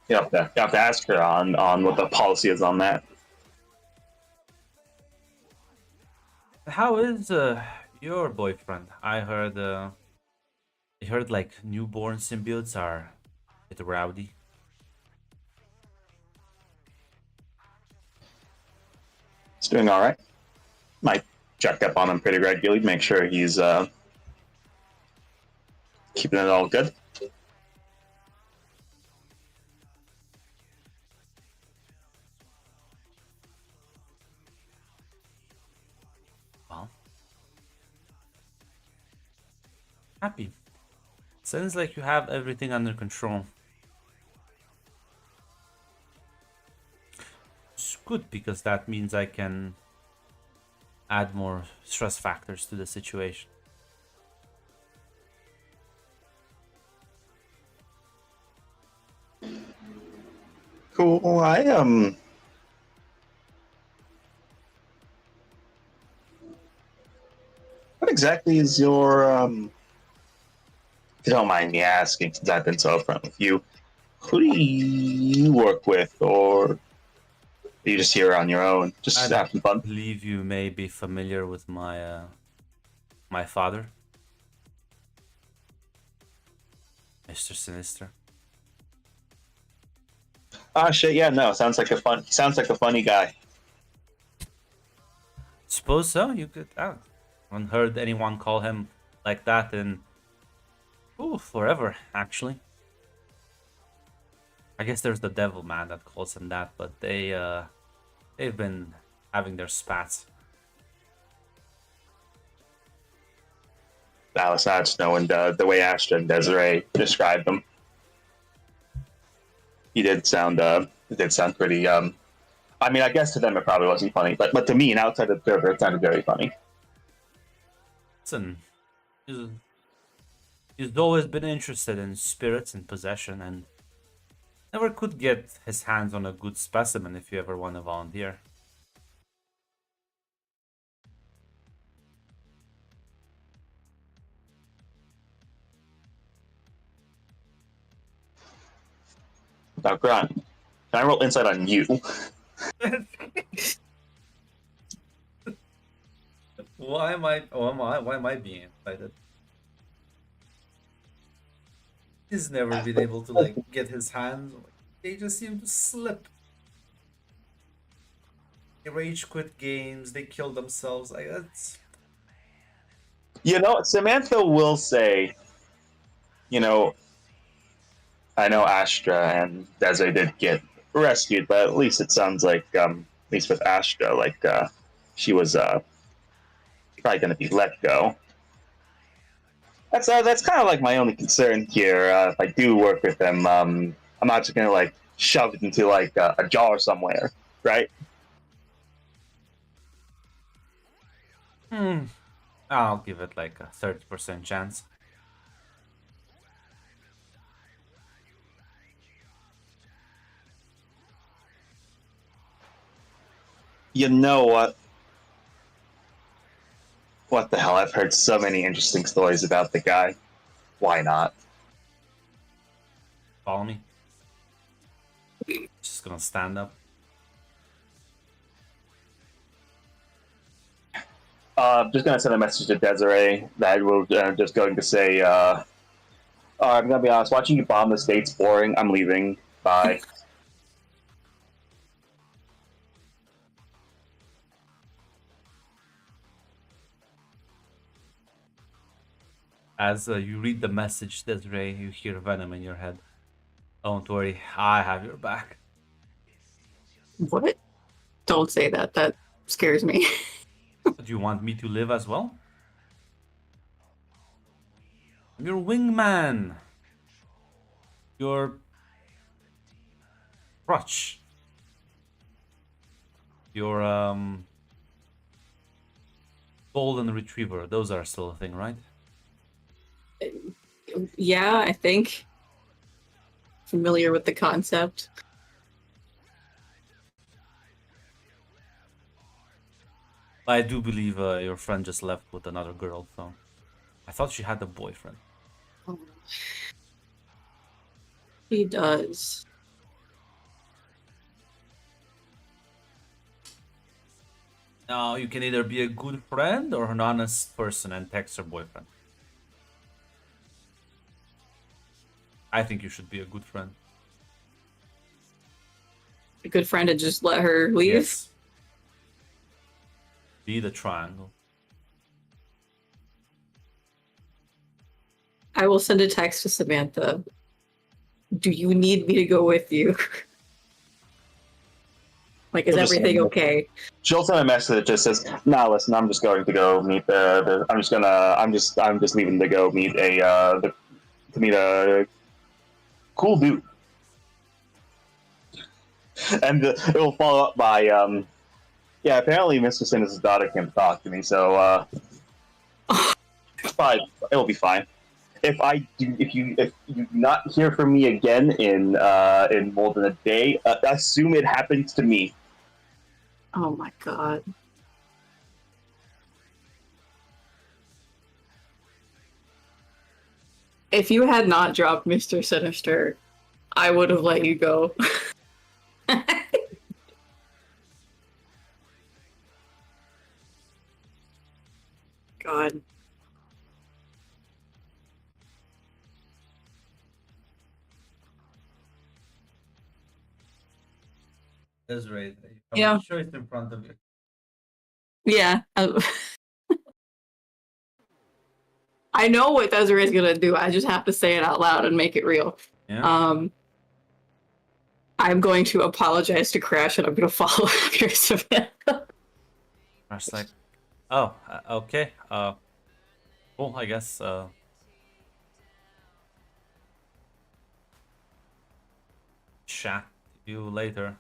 You have to ask her on what the policy is on that. How is your boyfriend? I heard like newborn symbiotes are a bit rowdy. He's doing all right. Might check up on him pretty regularly, make sure he's keeping it all good. Well, happy. Sounds like you have everything under control. It's good because that means I can add more stress factors to the situation. Cool. What exactly is your if you don't mind me asking, since I've been so upfront with you, who do you work with, or are you just here on your own, just having I fun? believe you may be familiar with my my father, Mr. Sinister. Ah, shit, yeah, no, sounds like a funny guy. Suppose so. You could. I haven't heard anyone call him like that in forever. Actually, I guess there's the Devil Man that calls him that, but they've been having their spats. Alice Hodge knowing the way Astra and Desiree described them. It did sound pretty I mean, I guess to them it probably wasn't funny, but to me, an outside observer, it sounded very funny. Listen, he's always been interested in spirits and possession, and never could get his hands on a good specimen if you ever want to volunteer. Now, Grant, can I roll insight on you? Why am I being excited? He's never been able to like get his hands. They just seem to slip. They rage quit games. They kill themselves. Like that's. You know, Samantha will say, you know, I know Astra and Desiree did get rescued, but at least it sounds like, at least with Astra, like she was probably going to be let go. That's kind of like my only concern here. If I do work with them, I'm not just going to like shove it into like a jar somewhere, right? I'll give it like a 30% chance. You know what? What the hell? I've heard so many interesting stories about the guy. Why not? Follow me. Just gonna stand up. Just gonna send a message to Desiree that we're just going to say, I'm gonna be honest, watching you bomb the state's boring. I'm leaving. Bye. As you read the message, Desiree, you hear venom in your head. Don't worry, I have your back. What? Don't say that. That scares me. Do you want me to live as well? I'm your wingman. Your crutch. Your golden retriever. Those are still a thing, right? Yeah, I think. Familiar with the concept. I do believe your friend just left with another girl, so I thought she had a boyfriend. Oh. He does. Now you can either be a good friend or an honest person and text her boyfriend. I think you should be a good friend. A good friend to just let her leave. Yes. Be the triangle. I will send a text to Samantha. Do you need me to go with you? Like, is We'll just everything send it. okay? She'll send a message that just says, "Nah, listen, I'm just going to go meet I'm just leaving to go meet to meet a cool dude." And it will follow up by, yeah, apparently Mr. Sinis' daughter can talk to me, so fine, it will be fine. If you do not hear from me again in more than a day, assume it happens to me. Oh my god. If you had not dropped Mr. Sinister, I would have let you go. God. Desiree, Yeah. sure it's in front of you. Yeah. I know what Desiree's gonna do. I just have to say it out loud and make it real. Yeah. I'm going to apologize to Crash and I'm gonna follow your Samantha. I was like, oh, okay. Cool, I guess. Chat you later.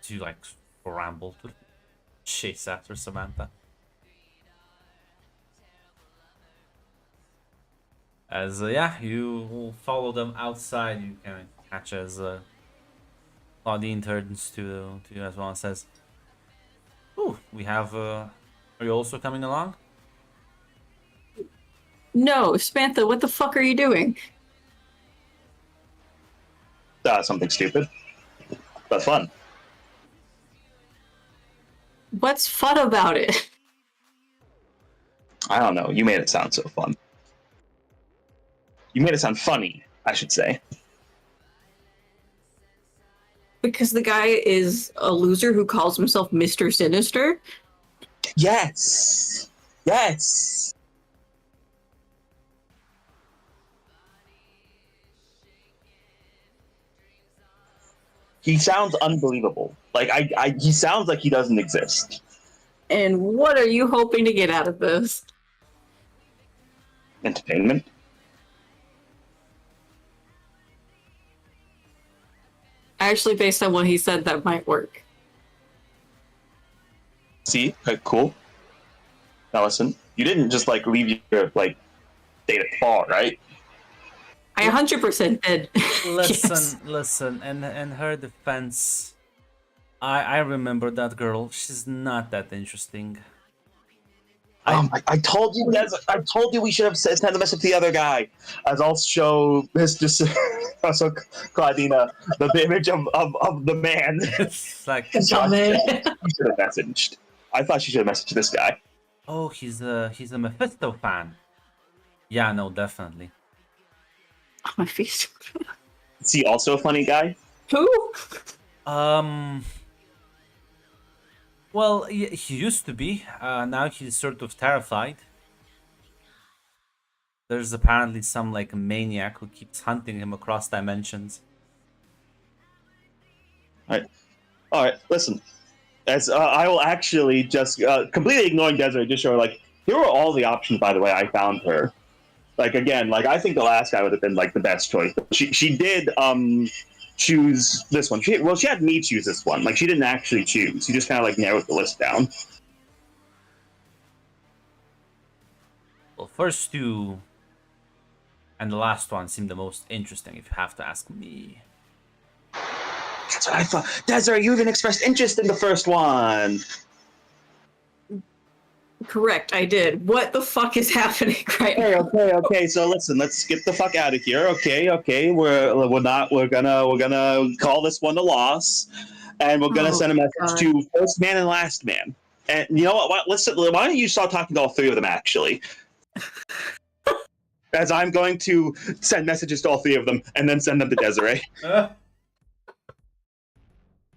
Do you like ramble to chase after Samantha? As yeah, you will follow them outside. You can catch as Claudine turns to you as well and says, "Ooh, we have. Are you also coming along?" No, Samantha, what the fuck are you doing? Something stupid, but fun. What's fun about it? I don't know. You made it sound so fun. You made it sound funny, I should say. Because the guy is a loser who calls himself Mr. Sinister? Yes. Yes. He sounds unbelievable. Like he sounds like he doesn't exist. And what are you hoping to get out of this? Entertainment. Actually, based on what he said, that might work. See, cool. Now listen, you didn't just like leave your like date at bar, right? I 100% did. Listen, Yes. listen. In her defense, I remember that girl. She's not that interesting. I told you, Des. I told you we should have sent the message to the other guy. As I'll show Mr. Also Claudina the image of the man. It's like, So I Dumbass. she should have messaged. I thought she should have messaged this guy. oh, he's a Mephisto fan. Yeah, no, definitely. Oh, my face. Is he also a funny guy? Who? Well, he used to be. Now he's sort of terrified. There's apparently some like maniac who keeps hunting him across dimensions. All right. Listen, as I will actually just completely ignoring Desiree, just show her like here are all the options. By the way, I found her. Like again, like I think the last guy would have been like the best choice. She did choose this one. She had me choose this one. Like she didn't actually choose. She just kind of like narrowed the list down. Well, first two and the last one seem the most interesting, if you have to ask me. That's what I thought. Desiree, you even expressed interest in the first one. Correct, I did. What the fuck is happening right now? Okay. So listen, let's get the fuck out of here. Okay. We're gonna call this one a loss, and we're gonna send a message God. to first man and last man. And you know what? Why don't you start talking to all three of them actually? As I'm going to send messages to all three of them and then send them to Desiree.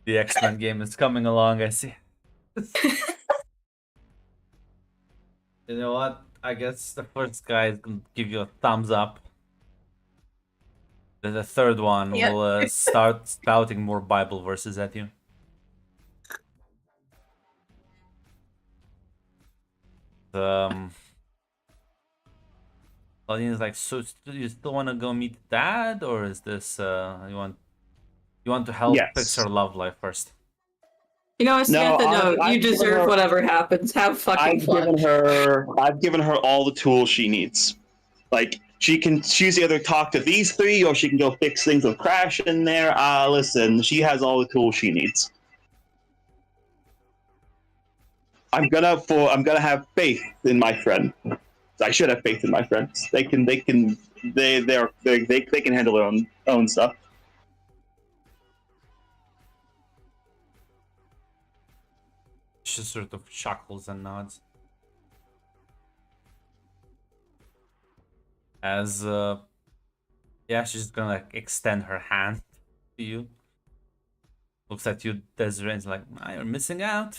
The X-Men game is coming along, I see. You know what? I guess the first guy is gonna give you a thumbs up. Then the third one Yep. will start spouting more Bible verses at you. Claudine is like, so you still want to go meet Dad, or is this you want to help Yes. fix her love life first? You know, Samantha, no, I've you given deserve her- whatever happens. Have fucking fun. I've given her all the tools she needs. Like she can choose to either talk to these three or she can go fix things with Crash in there. Listen, she has all the tools she needs. I'm gonna have faith in my friend. I should have faith in my friends. They can handle their own stuff. She sort of chuckles and nods. As yeah, she's gonna like extend her hand to you. Looks at you, Desiree, and is like, you're missing out.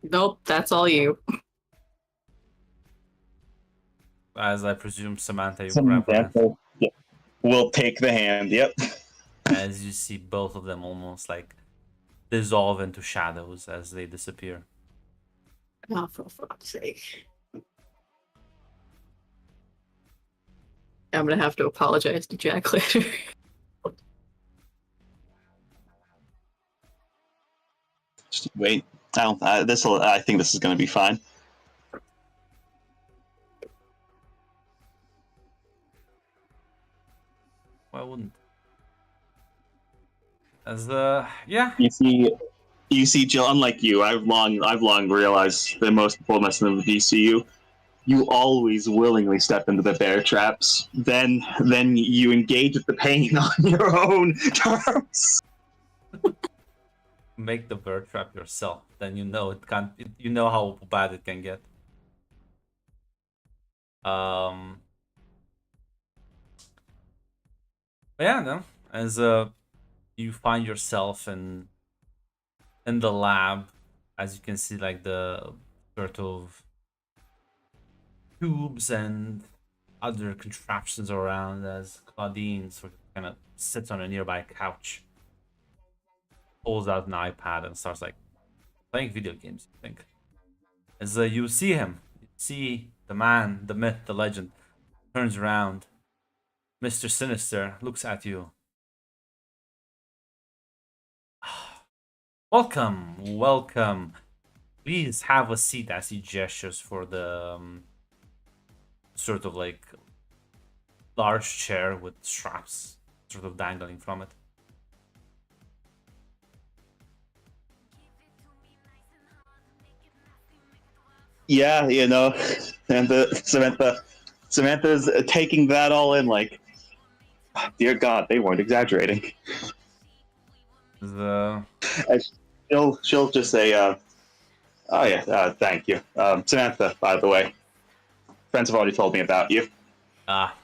Nope, that's all you. As I presume Samantha, you grab her hand. We'll take the hand. Yep. As you see both of them almost like dissolve into shadows as they disappear. Oh, for fuck's sake. I'm gonna have to apologize to Jack later. Just wait. I think this is going to be fine. Why wouldn't? As yeah. You see, Jill. Unlike you, I've long realized the most important lesson of the DCU. You always willingly step into the bear traps. Then you engage with the pain on your own terms. Make the bird trap yourself. Then you know it can't. You know how bad it can get. But yeah, no. As you find yourself in the lab, as you can see, like the sort of tubes and other contraptions around, as Claudine sort of kind of sits on a nearby couch, pulls out an iPad and starts like playing video games, I think. As you see him, you see the man, the myth, the legend, turns around. Mr. Sinister looks at you. Welcome. Please have a seat, as he gestures for the sort of like large chair with straps sort of dangling from it. Yeah, you know, and Samantha's taking that all in like, dear God, they weren't exaggerating. The And she'll just say, "Oh yeah, thank you, Samantha." By the way, friends have already told me about you. ah,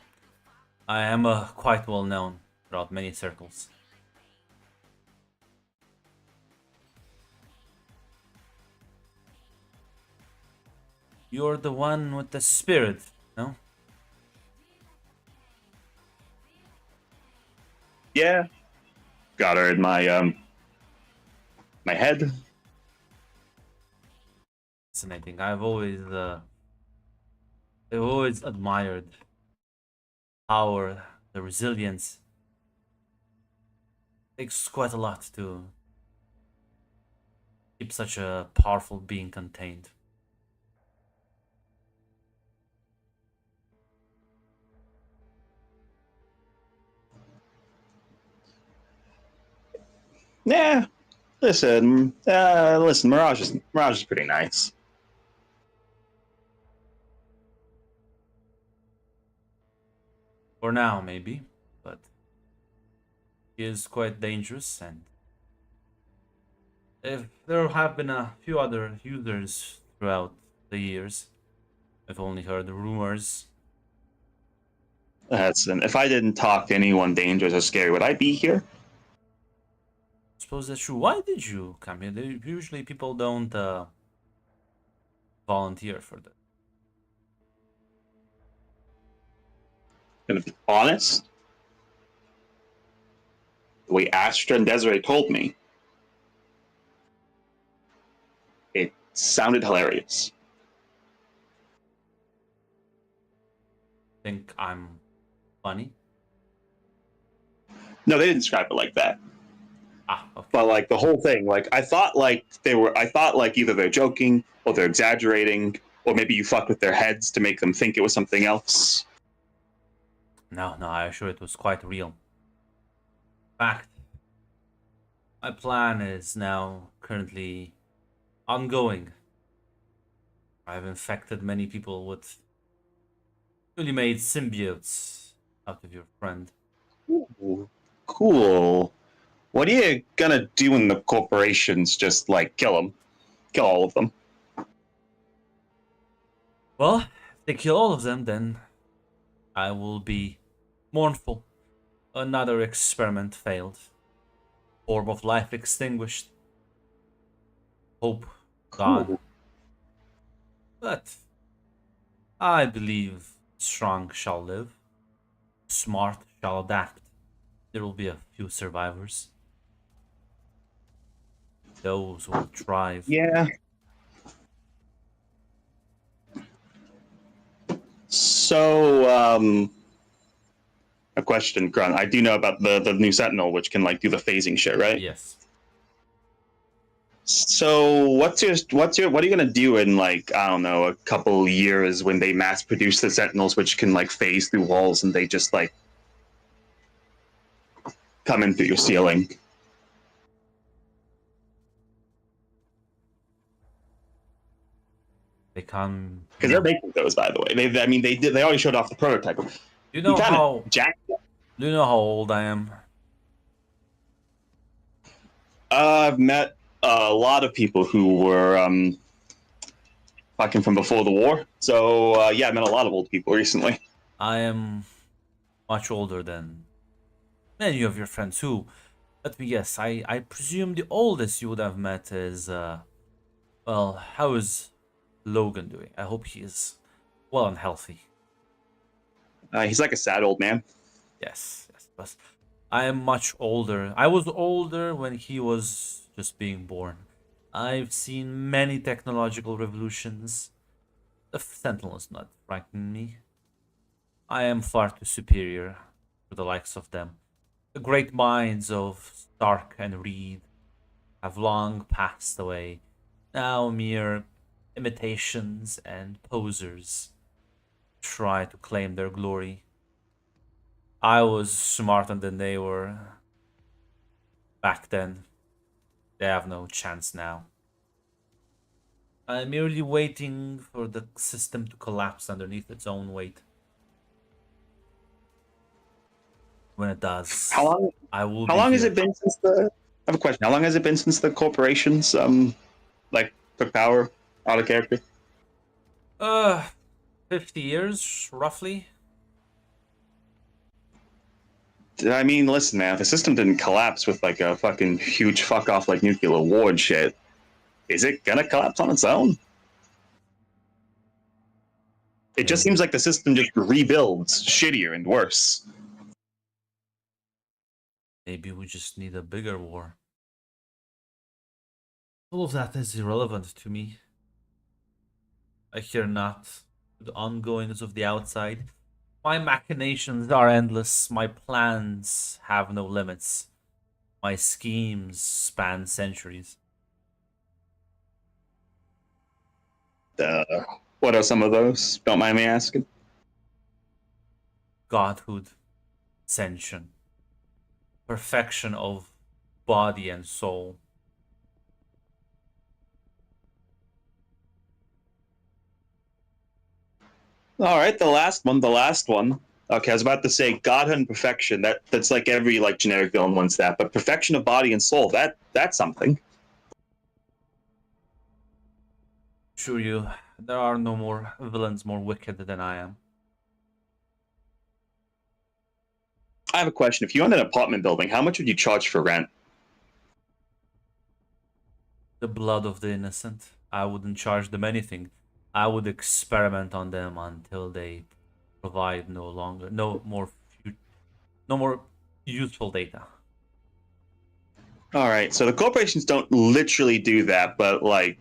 I am quite well known throughout many circles. You're the one with the spirit, no? Yeah, got her in my head. Fascinating. I've always admired power, the resilience. Takes quite a lot to keep such a powerful being contained. Yeah, listen, Mirage is pretty nice. For now, maybe, but he is quite dangerous, and if there have been a few other users throughout the years. I've only heard rumors. And if I didn't talk to anyone dangerous or scary, would I be here? Suppose that's true. Why did you come here? Usually people don't volunteer for that. Gonna be honest. The way Astra and Desiree told me, it sounded hilarious. Think I'm funny? No, they didn't describe it like that. Ah, okay. But like the whole thing, like I thought like either they're joking or they're exaggerating, or maybe you fucked with their heads to make them think it was something else. No, I assure it was quite real. Fact. My plan is now currently ongoing. I've infected many people with newly made symbiotes out of your friend. Ooh, cool. What are you gonna do when the corporations just like kill them? Kill all of them? Well, if they kill all of them, then I will be mournful. Another experiment failed. Orb of life extinguished. Hope gone. Cool. But I believe strong shall live. Smart shall adapt. There will be a few survivors. Those will thrive. Yeah. So, a question, Grunt. I do know about the new Sentinel, which can like do the phasing shit, right? Yes. So, what are you gonna do in like I don't know a couple years when they mass produce the Sentinels, which can like phase through walls and they just like come in through your ceiling? They come. Because they're making those, by the way. They already showed off the prototype. Do you know how? Jack. Do you know how old I am? I've met a lot of people who were fucking from before the war. So yeah, I met a lot of old people recently. I am much older than many of your friends who, let me guess, I presume the oldest you would have met is, well, how is Logan doing? I hope he is well and healthy. He's like a sad old man. Yes, but I am much older. I was older when he was just being born. I've seen many technological revolutions. The Sentinel is not frightening me. I am far too superior to the likes of them. The great minds of Stark and Reed have long passed away. Now mere imitations and posers try to claim their glory. I was smarter than they were back then. They have no chance now. I'm merely waiting for the system to collapse underneath its own weight. When it does, How long? I will How be long has here. it been since the? I have a question. How long has it been since the corporations like took power out of character? 50 years, roughly. I mean, listen, man. If the system didn't collapse with like a fucking huge fuck off like nuclear war and shit, is it gonna collapse on its own? It just Maybe. seems like the system just rebuilds shittier and worse. Maybe we just need a bigger war. All of that is irrelevant to me. I care not the ongoings of the outside. My machinations are endless. My plans have no limits. My schemes span centuries. Uh, what are some of those? Don't mind me asking. Godhood, ascension, perfection of body and soul. All right, the last one. The last one. Okay, I was about to say godhood and perfection. That's like every like generic villain wants that, but perfection of body and soul. That's something. Sure you, there are no more villains more wicked than I am. I have a question. If you owned an apartment building, how much would you charge for rent? The blood of the innocent. I wouldn't charge them anything. I would experiment on them until they provide no more useful data. All right, so the corporations don't literally do that, but like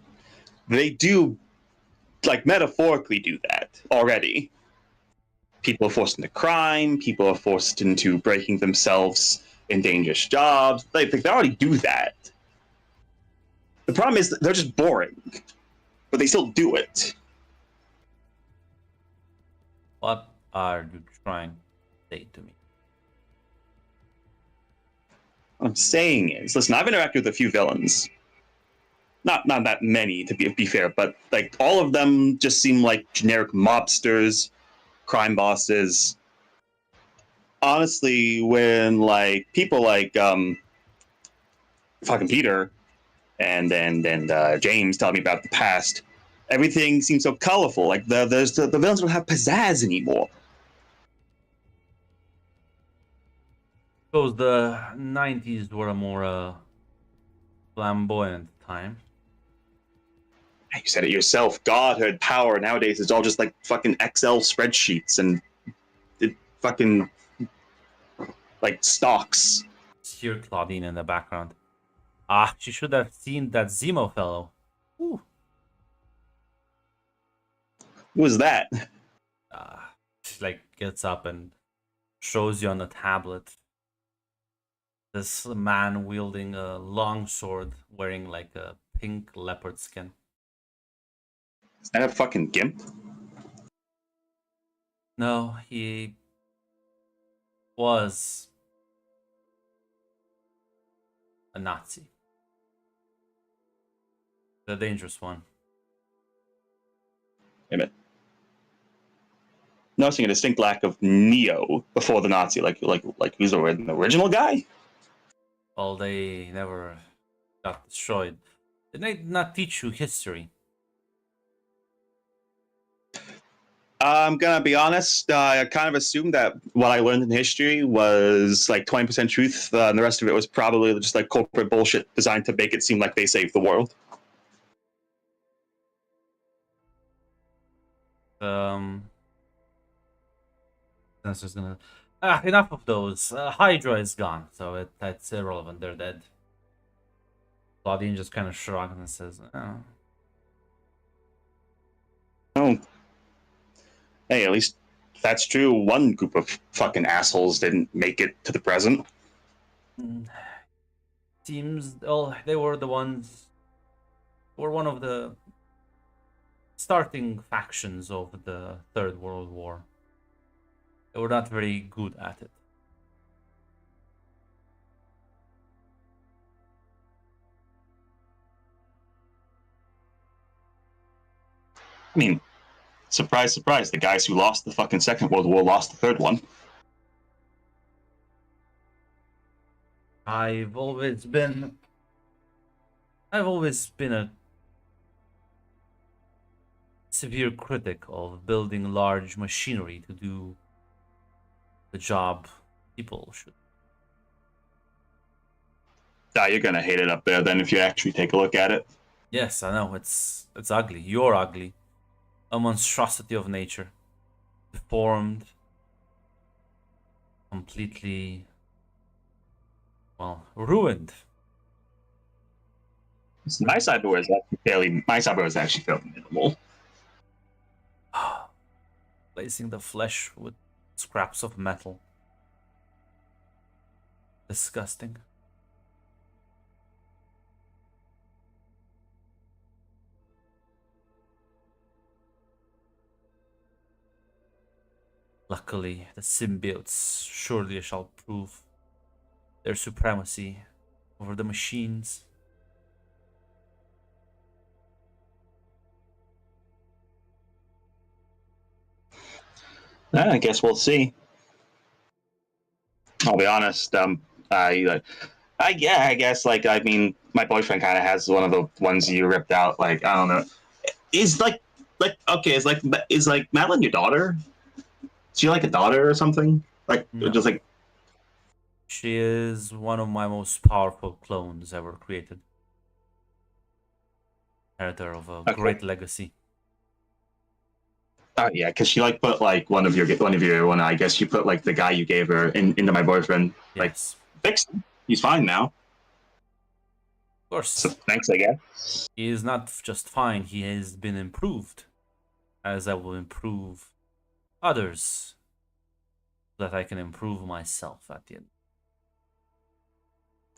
they do, like metaphorically do that already. People are forced into crime. People are forced into breaking themselves in dangerous jobs. They already do that. The problem is they're just boring, but they still do it. What are you trying to say to me? What I'm saying is, listen, I've interacted with a few villains. Not that many to be fair, but like all of them just seem like generic mobsters, crime bosses. Honestly, when like people like fucking Peter and James tell me about the past, everything seems so colorful. Like the villains don't have pizzazz anymore. Suppose the 90s were a more flamboyant time. You said it yourself. Godhood, power. Nowadays, it's all just like fucking Excel spreadsheets and it fucking like stocks. Hear Claudine in the background. Ah, she should have seen that Zemo fellow. Ooh. Who was that? She like gets up and shows you on a tablet this man wielding a long sword wearing like a pink leopard skin. Is that a fucking gimp? No, he was a Nazi. The dangerous one. Damn it. Noticing a distinct lack of Neo before the Nazi, like who's the original guy? Well, they never got destroyed. Did they not teach you history? I'm gonna be honest. I kind of assumed that what I learned in history was like 20% truth, and the rest of it was probably just like corporate bullshit designed to make it seem like they saved the world. Um, that's just gonna. Enough of those. Hydra is gone, so that's irrelevant. They're dead. Claudine just kind of shrugs and says, "Oh, Oh, hey, at least that's true. One group of fucking assholes didn't make it to the present. mm, seems oh they were the ones were one of the starting factions of the Third World War. They were not very good at it. I mean, surprise, surprise, the guys who lost the fucking Second World War lost the third one. I've always been a severe critic of building large machinery to do the job people should. You're gonna hate it up there then if you actually take a look at it. Yes, I know, it's ugly. You're ugly. A monstrosity of nature. Deformed. Completely, well, ruined. My cyber is actually fairly minimal. Placing the flesh with scraps of metal. Disgusting. Luckily, the symbiotes surely shall prove their supremacy over the machines. I guess we'll see. I'll be honest. I guess like I mean, my boyfriend kind of has one of the ones you ripped out. Like I don't know. Is okay? Is like Madeline your daughter? Is she like a daughter or something? Like No. just like She is one of my most powerful clones ever created. Inheritor of a Okay. great legacy. oh yeah, because she like put like one of your I guess you put like the guy you gave her into my boyfriend. Like Yes. fixed him. He's fine now. Of course. So thanks, I guess. He is not just fine, he has been improved. As I will improve others. So that I can improve myself at the end.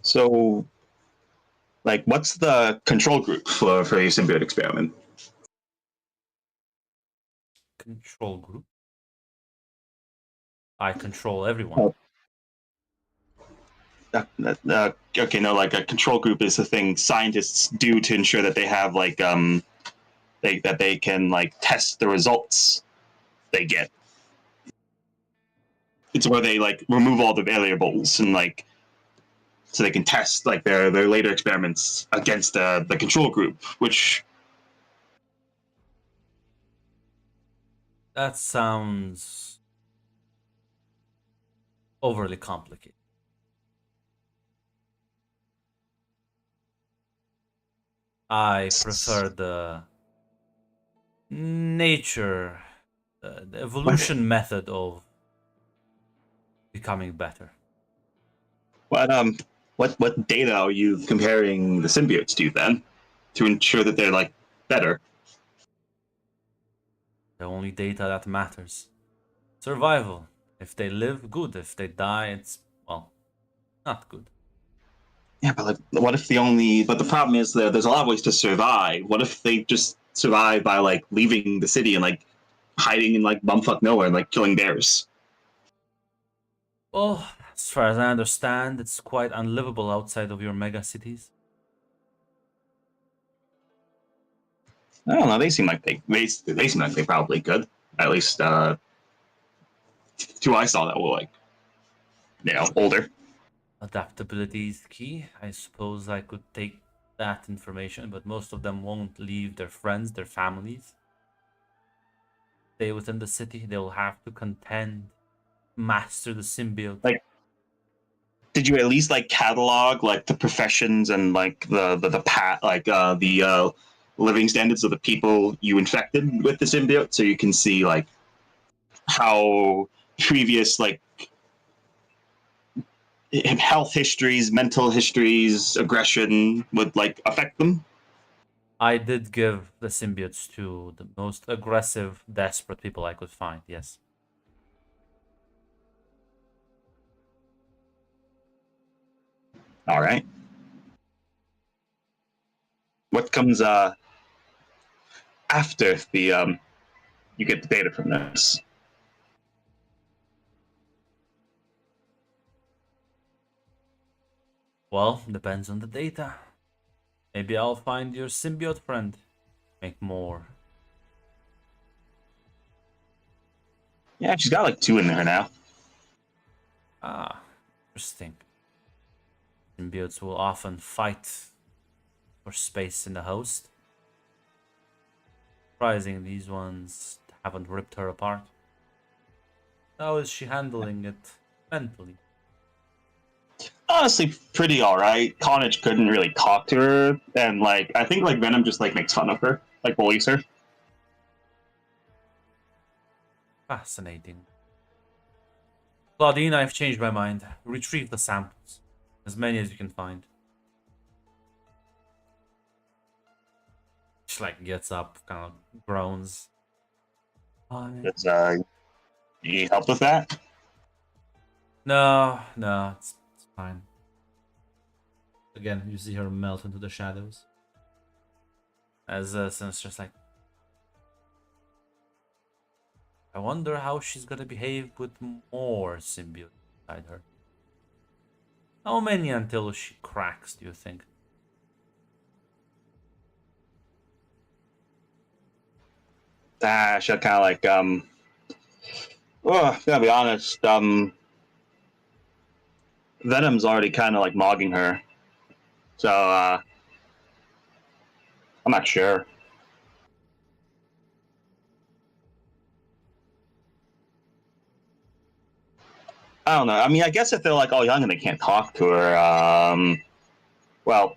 So, like, what's the control group for your symbiote experiment? Control group. I control everyone. Okay, no, like a control group is the thing scientists do to ensure that they have like that they can like test the results they get. It's where they like remove all the variables and like so they can test like their later experiments against the control group, which That sounds overly complicated. I prefer the nature, the evolution method of becoming better. what data are you comparing the symbiotes to then to ensure that they're like better? The only data that matters. Survival. If they live, good. If they die, it's, well, not good. Yeah, but like, what if but the problem is that there's a lot of ways to survive. What if they just survive by like leaving the city and like hiding in like bumfuck nowhere and like killing bears? Well, as far as I understand, it's quite unlivable outside of your mega cities. I don't know. They seem like they seem like they probably could. At least two I saw that were like, older. Adaptability is key. I suppose I could take that information, but most of them won't leave their friends, their families. Stay within the city. They will have to contend, master the symbiote. Like, did you at least like catalog like the professions and like the living standards of the people you infected with the symbiote, so you can see like how previous like health histories, mental histories, aggression would like affect them? I did give the symbiotes to the most aggressive, desperate people I could find, yes. All right. What comes after the you get the data from this? Well, depends on the data. Maybe I'll find your symbiote friend. Make more Yeah, she's got like 2 in there now. Ah, interesting. Symbiotes will often fight for space in the host. Surprising these ones haven't ripped her apart. How is she handling it mentally? Honestly, pretty alright. Carnage couldn't really talk to her, and like I think like Venom just like makes fun of her, like bullies her. Fascinating. Claudine, I've changed my mind. Retrieve the samples. As many as you can find. She like gets up, kind of groans. Does you need help with that? No, it's fine. Again, you see her melt into the shadows. As Sinister's like, I wonder how she's gonna behave with more symbiotes inside her. How many until she cracks, do you think? She'll kind of like oh, gotta be honest. Venom's already kind of like mogging her, so I'm not sure. I don't know. I mean, I guess if they're like all young and they can't talk to her, well,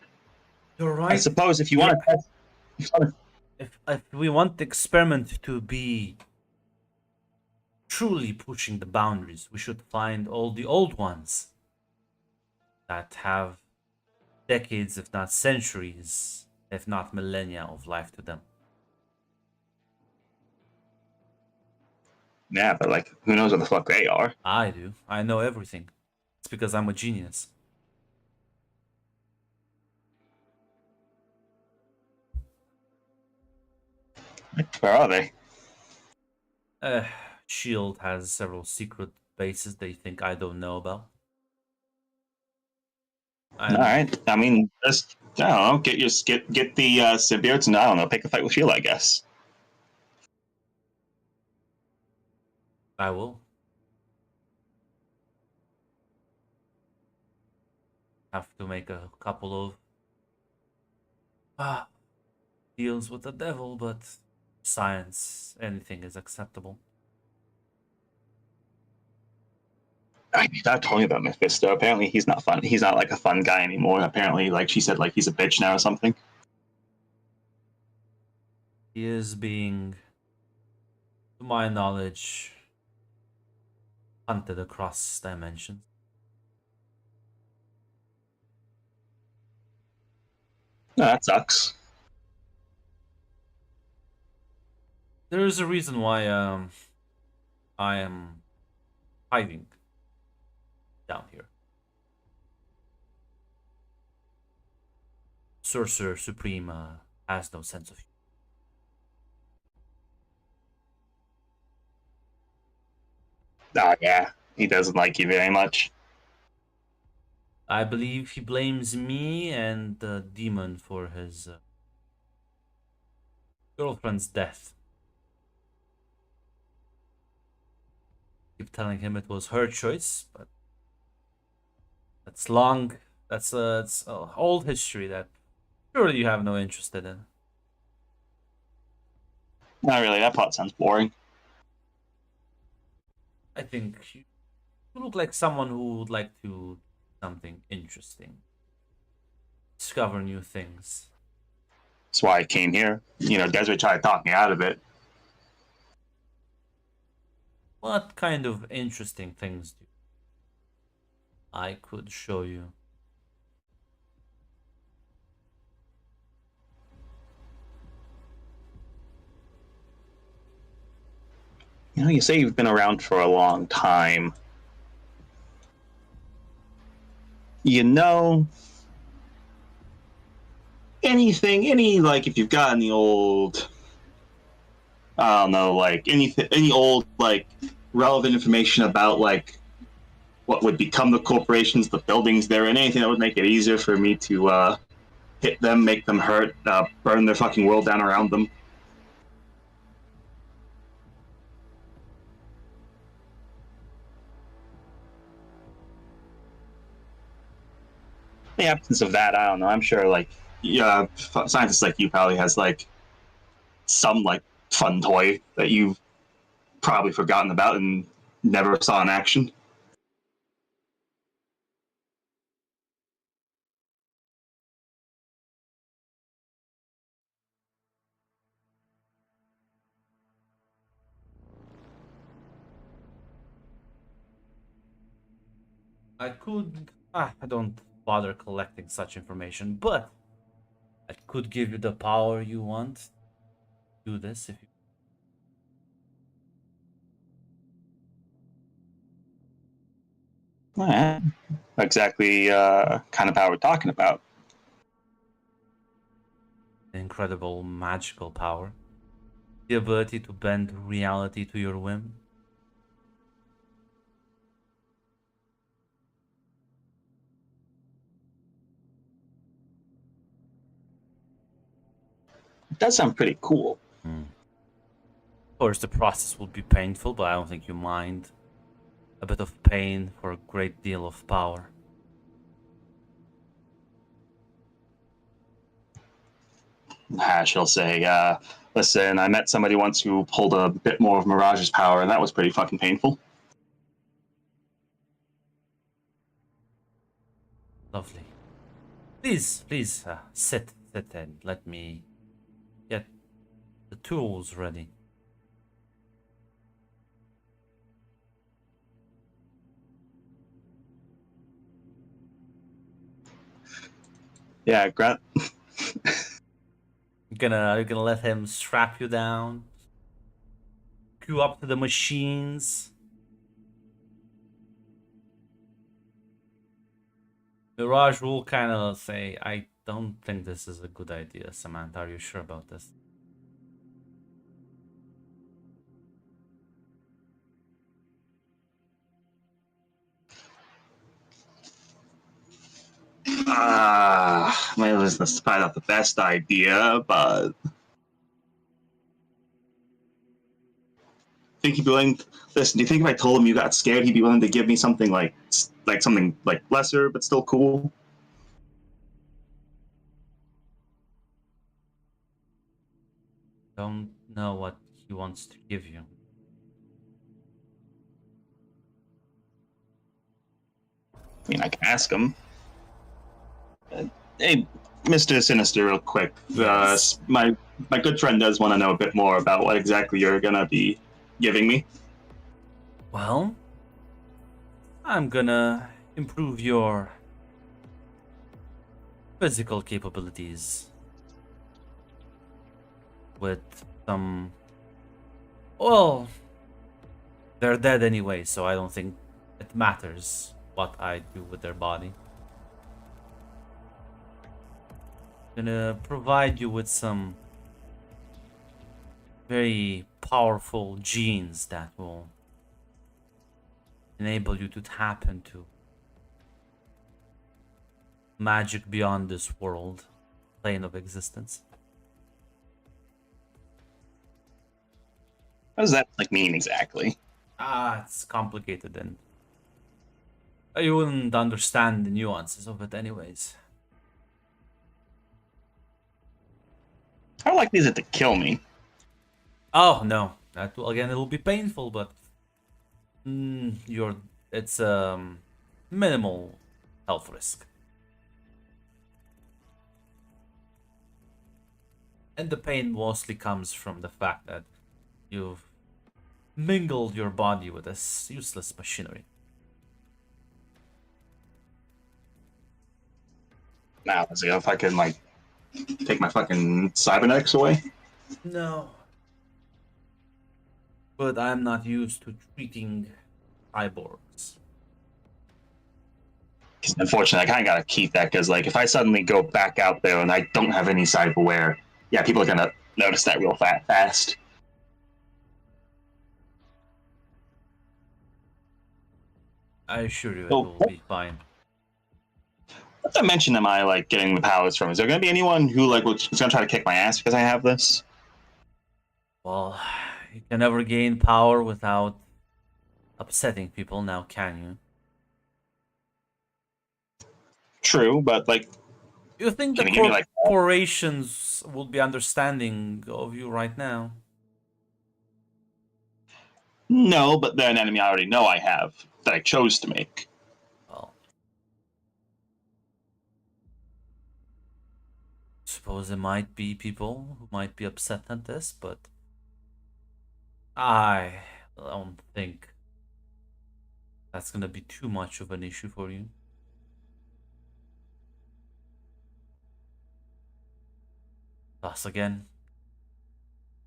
You're right. I suppose if you want to, If we want the experiment to be truly pushing the boundaries, we should find all the old ones that have decades, if not centuries, if not millennia of life to them. yeah, but like, who knows what the fuck they are? I do. I know everything. It's because I'm a genius. Where are they? Shield has several secret bases they think I don't know about. All right. I mean, just I don't know. Get the symbiotes, and I don't know. Pick a fight with Shield, I guess. I will. Have to make a couple of deals with the devil, but science, anything is acceptable. I told you about Mephisto. Apparently, he's not fun. He's not like a fun guy anymore. Apparently, like she said, like he's a bitch now or something. He is being, to my knowledge, hunted across dimensions. No, that sucks. There is a reason why I am hiding down here. Sorcerer Supreme has no sense of humor. Oh yeah, he doesn't like you very much. I believe he blames me and the demon for his girlfriend's death. Keep telling him it was her choice, but that's long. That's it's old history that surely you have no interest in. Not really. That part sounds boring. I think you look like someone who would like to do something interesting, discover new things. That's why I came here. You know, Desiree tried to talk me out of it. What kind of interesting things do I could show you? You know, you say you've been around for a long time. You know, any like if you've got any old, I don't know, like any old like relevant information about like what would become the corporations, the buildings they're in, anything that would make it easier for me to hit them, make them hurt, burn their fucking world down around them. the absence of that, I don't know. I'm sure like yeah, scientists like you probably has like some like fun toy that you've probably forgotten about and never saw in action. I could. I don't bother collecting such information, but I could give you the power you want. Do this if you. Eh, exactly kind of power we're talking about. Incredible magical power. The ability to bend reality to your whim. It does sound pretty cool. Of course, the process will be painful, but I don't think you mind. A bit of pain for a great deal of power. She'll say, listen, I met somebody once who pulled a bit more of Mirage's power, and that was pretty fucking painful. Lovely. Please, sit and let me get the tools ready. Yeah, Grant. You're gonna let him strap you down, queue up to the machines. Mirage will kind of say, I don't think this is a good idea, Samantha. Are you sure about this? Maybe this is probably not the best idea, but think he'd be willing. Listen, do you think if I told him you got scared, he'd be willing to give me something like something like lesser but still cool? Don't know what he wants to give you. I mean, I can ask him. Hey, Mr. Sinister, real quick. Yes. My good friend does want to know a bit more about what exactly you're gonna be giving me. Well, I'm gonna improve your physical capabilities with some. Well, they're dead anyway, so I don't think it matters what I do with their body. Gonna provide you with some very powerful genes that will enable you to tap into magic beyond this world, plane of existence. What does that mean exactly? It's complicated and you wouldn't understand the nuances of it anyways. How likely is it to kill me? Oh no, that will, again, it'll be painful, but it's minimal health risk. And the pain mostly comes from the fact that you've mingled your body with this useless machinery. Now, let's see if I can take my fucking cybernetics away. No. But I'm not used to treating cyborgs. Unfortunately, I kind of gotta keep that because, if I suddenly go back out there and I don't have any cyberware, yeah, people are gonna notice that real fast. I assure you, it So, will be fine. what dimension am I getting the powers from? Is there gonna be anyone who is gonna try to kick my ass because I have this? Well, you can never gain power without upsetting people, now can you? True, but like, You think the can you give me like corporations would be understanding of you right now? no? But they're an enemy I already know I have that I chose to make. Well, suppose there might be people who might be upset at this, but I don't think that's gonna be too much of an issue for you. Thus again,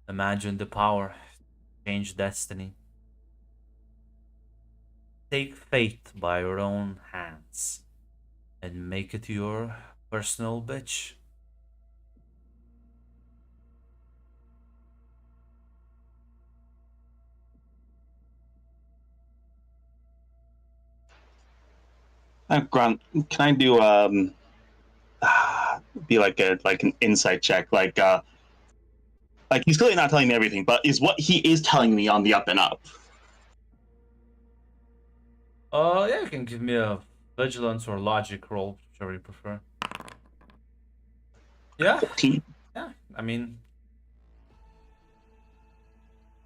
imagine the power, change destiny. Take fate by your own hands and make it your personal bitch. Grant, can I do be like an insight check? Like he's clearly not telling me everything, but is what he is telling me on the up and up? Yeah, you can give me a vigilance or logic roll, whichever you prefer. Yeah, 14. yeah. I mean,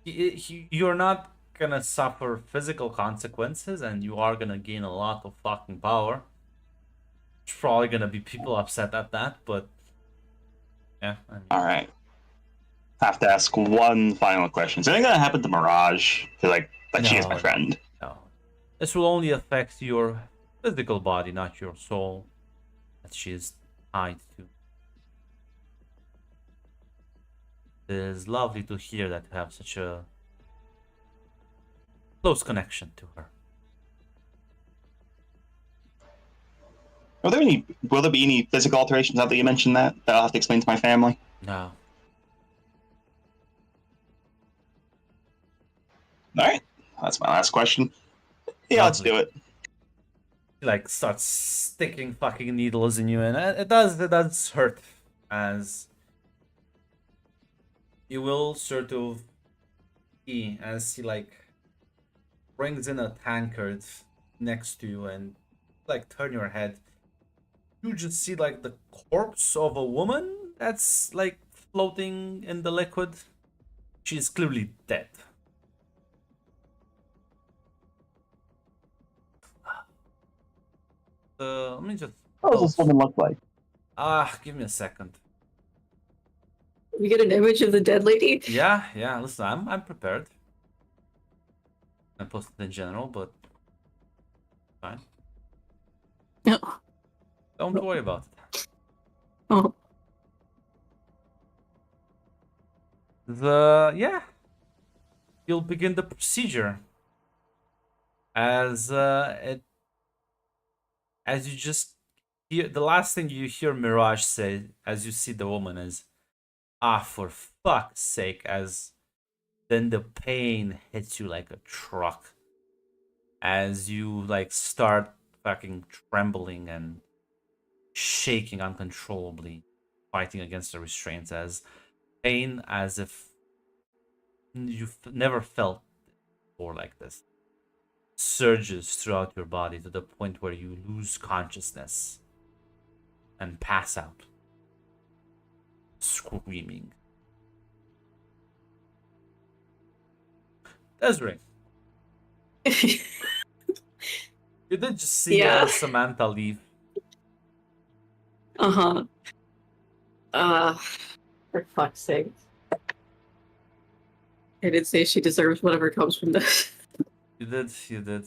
you're not gonna suffer physical consequences, and you are gonna gain a lot of fucking power. There's probably gonna be people upset at that, but yeah. I mean, All right. Have to ask one final question. Is anything gonna happen to Mirage? Like she is my No. friend. no, this will only affect your physical body, not your soul, that she is tied to. It is lovely to hear that you have such a close connection to her. Will there be any physical alterations now that you mentioned that I'll have to explain to my family? No. All right. That's my last question. Yeah, let's do it. She like starts sticking fucking needles in you, and it does hurt, as you will sort of see as he like brings in a tankard next to you and like turn your head. You just see like the corpse of a woman that's like floating in the liquid. She's clearly dead. Let me just. What does this woman look like? Give me a second. We get an image of the dead lady. Yeah, yeah. Listen, I'm prepared. I posted in general, but fine. No. Don't worry about it. Oh. You'll begin the procedure as as you just hear the last thing you hear Mirage say as you see the woman is, for fuck's sake, as then the pain hits you like a truck as you like start fucking trembling and shaking uncontrollably, fighting against the restraints, as pain as if you've never felt before like this surges throughout your body to the point where you lose consciousness and pass out, screaming. Desiree, you did just see Yeah. Samantha leave. Uh-huh. For fuck's sake. I did say she deserves whatever comes from this. You did.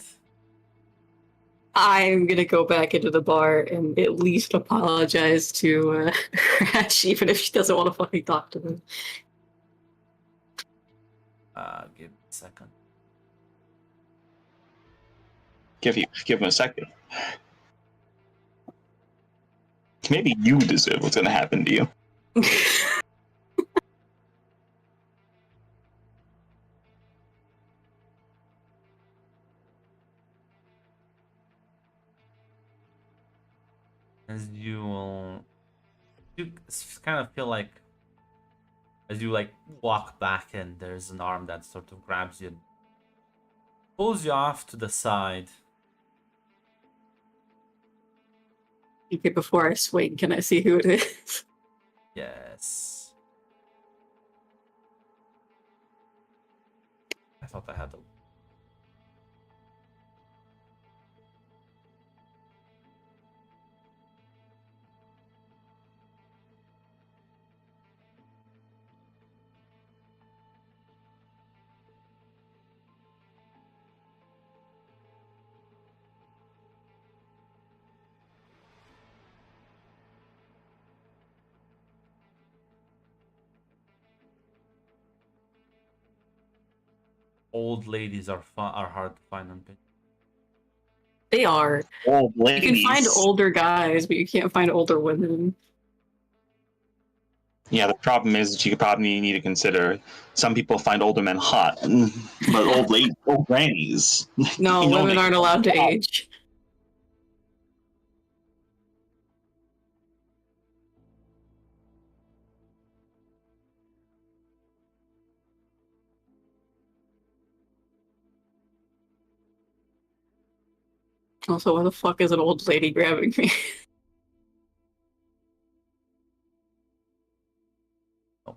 I'm gonna go back into the bar and at least apologize to Crash, even if she doesn't want to fucking talk to them. Give me a second. Give him a second. Maybe you deserve what's gonna happen to you. As you kind of feel like as you like walk back and there's an arm that sort of grabs you and pulls you off to the side. Okay, before I swing, can I see who it is? Yes. I thought I had to. Old ladies are hard to find on Pinterest. They are. Old You ladies. can find older guys, but you can't find older women. Yeah, the problem is that you could probably need to consider some people find older men hot, but old grannies. No, You know women they- aren't allowed to age. Also, why the fuck is an old lady grabbing me? Oh,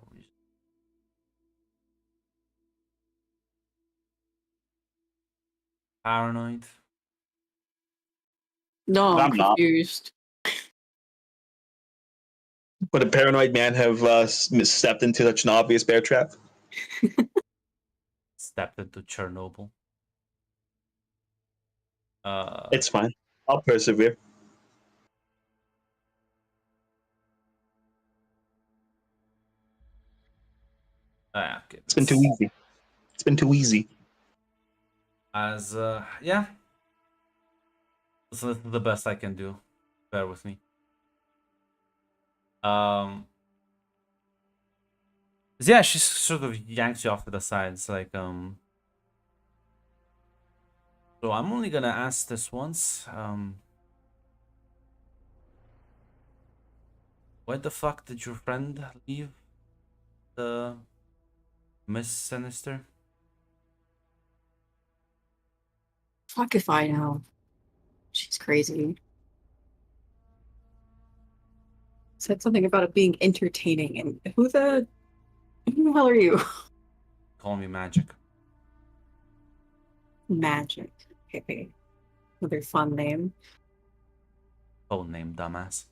paranoid. No, I'm I'm not. confused. Would a paranoid man have stepped into such an obvious bear trap? Stepped into Chernobyl. It's fine. I'll persevere. Okay. It's been too easy. It's been too easy. As yeah. This is the best I can do. Bear with me. Yeah, she sort of yanks you off to the side. It's like so I'm only gonna ask this once. Why the fuck did your friend leave the Miss Sinister? Fuck if I know. She's crazy. Said something about it being entertaining, and who the hell are you? Call me Magic. Magic. Okay. Another fun name. Phone name, dumbass.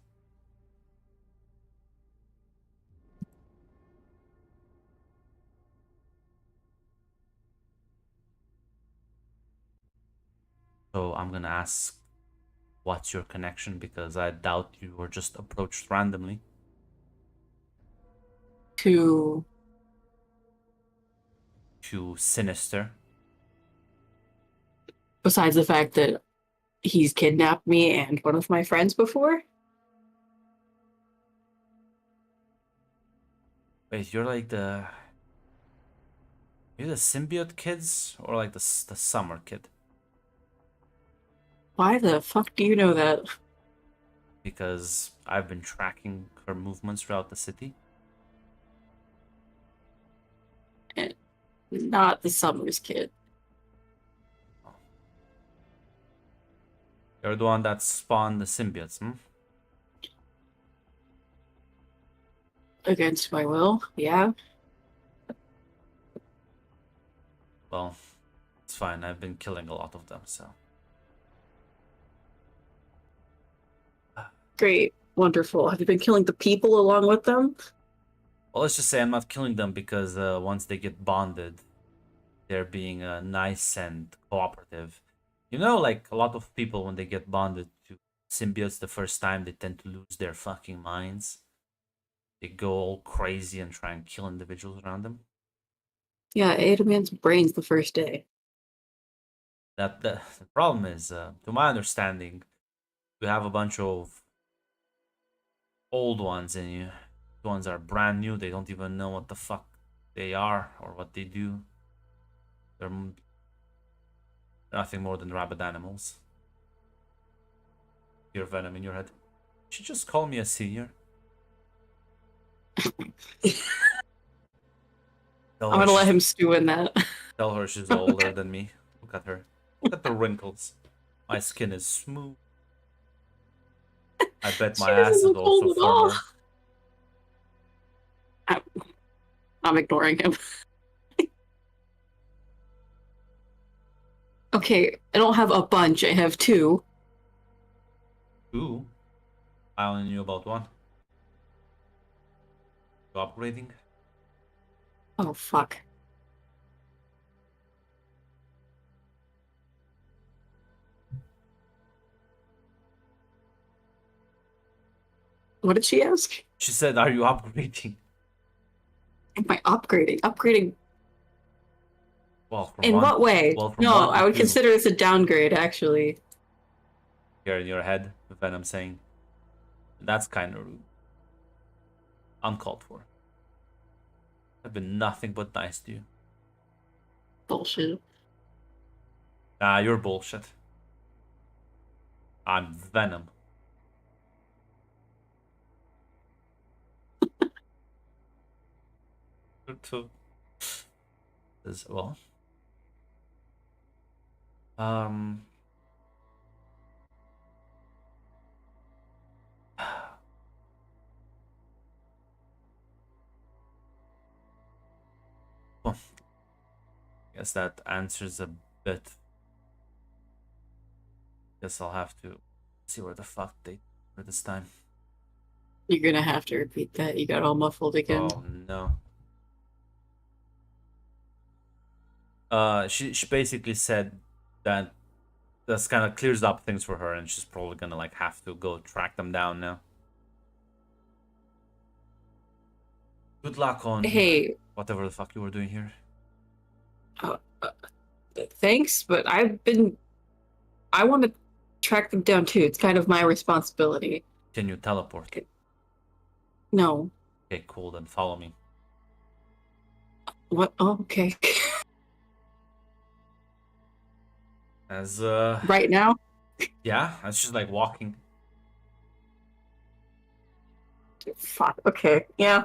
So I'm gonna ask, what's your connection? Because I doubt you were just approached randomly. To Sinister. besides the fact that he's kidnapped me and one of my friends before. Wait, you're the symbiote kids or like the summer kid? Why the fuck do you know that? Because I've been tracking her movements throughout the city. Not the Summers kid. You're the one that spawned the symbiotes, hmm? Against my will, yeah. Well, it's fine. I've been killing a lot of them, so. Great. Wonderful. Have you been killing the people along with them? Well, let's just say I'm not killing them because once they get bonded, they're being nice and cooperative. You know, like a lot of people when they get bonded to symbiotes the first time, they tend to lose their fucking minds. They go all crazy and try and kill individuals around them. Yeah, I ate a man's brains the first day. The problem is, to my understanding, you have a bunch of old ones in you. The ones are brand new. They don't even know what the fuck they are or what they do. They're nothing more than rabid animals. Your venom in your head. You should just call me a senior. I'm gonna let him stew in that. Tell her she's older than me. Look at her. Look at the wrinkles. My skin is smooth. I bet She my ass is doesn't look also old at all. firmer. I'm ignoring him. Okay, I don't have a bunch. I have 2. Ooh. I only knew about one. You upgrading? Oh fuck. What did she ask? She said, "Are you upgrading?" Am I upgrading? Upgrading Well, from in one. what way? Well, from No, one I to would two. consider this a downgrade, actually. Here in your head, Venom saying, "That's kind of rude, uncalled for. I've been nothing but nice to you." Bullshit. Ah, you're bullshit. I'm Venom. To as well. Um. Well, guess that answers a bit. Guess I'll have to see where the fuck they were this time. You're gonna have to repeat that. You got all muffled again. Oh no. She basically said that this kind of clears up things for her, and she's probably gonna like have to go track them down now. Good luck on Hey, whatever the fuck you were doing here. thanks, but I want to track them down too. It's kind of my responsibility. Can you teleport? No. Okay, cool. Then follow me. What? Oh, okay. As Right now? yeah, as she's like walking. Fuck. Okay. Yeah.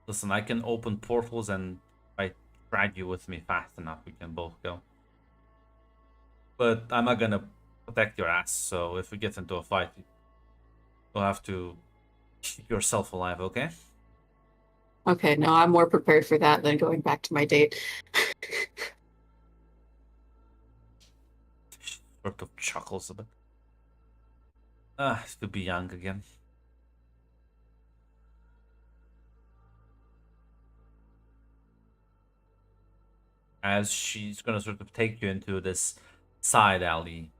Listen, I can open portals, and if I drag you with me fast enough, we can both go. But I'm not gonna protect your ass, so if we get into a fight, you'll have to keep yourself alive, okay? Okay. No, I'm more prepared for that than going back to my date. Sort of chuckles a bit. Ah, to be young again. As she's gonna sort of take you into this side alley,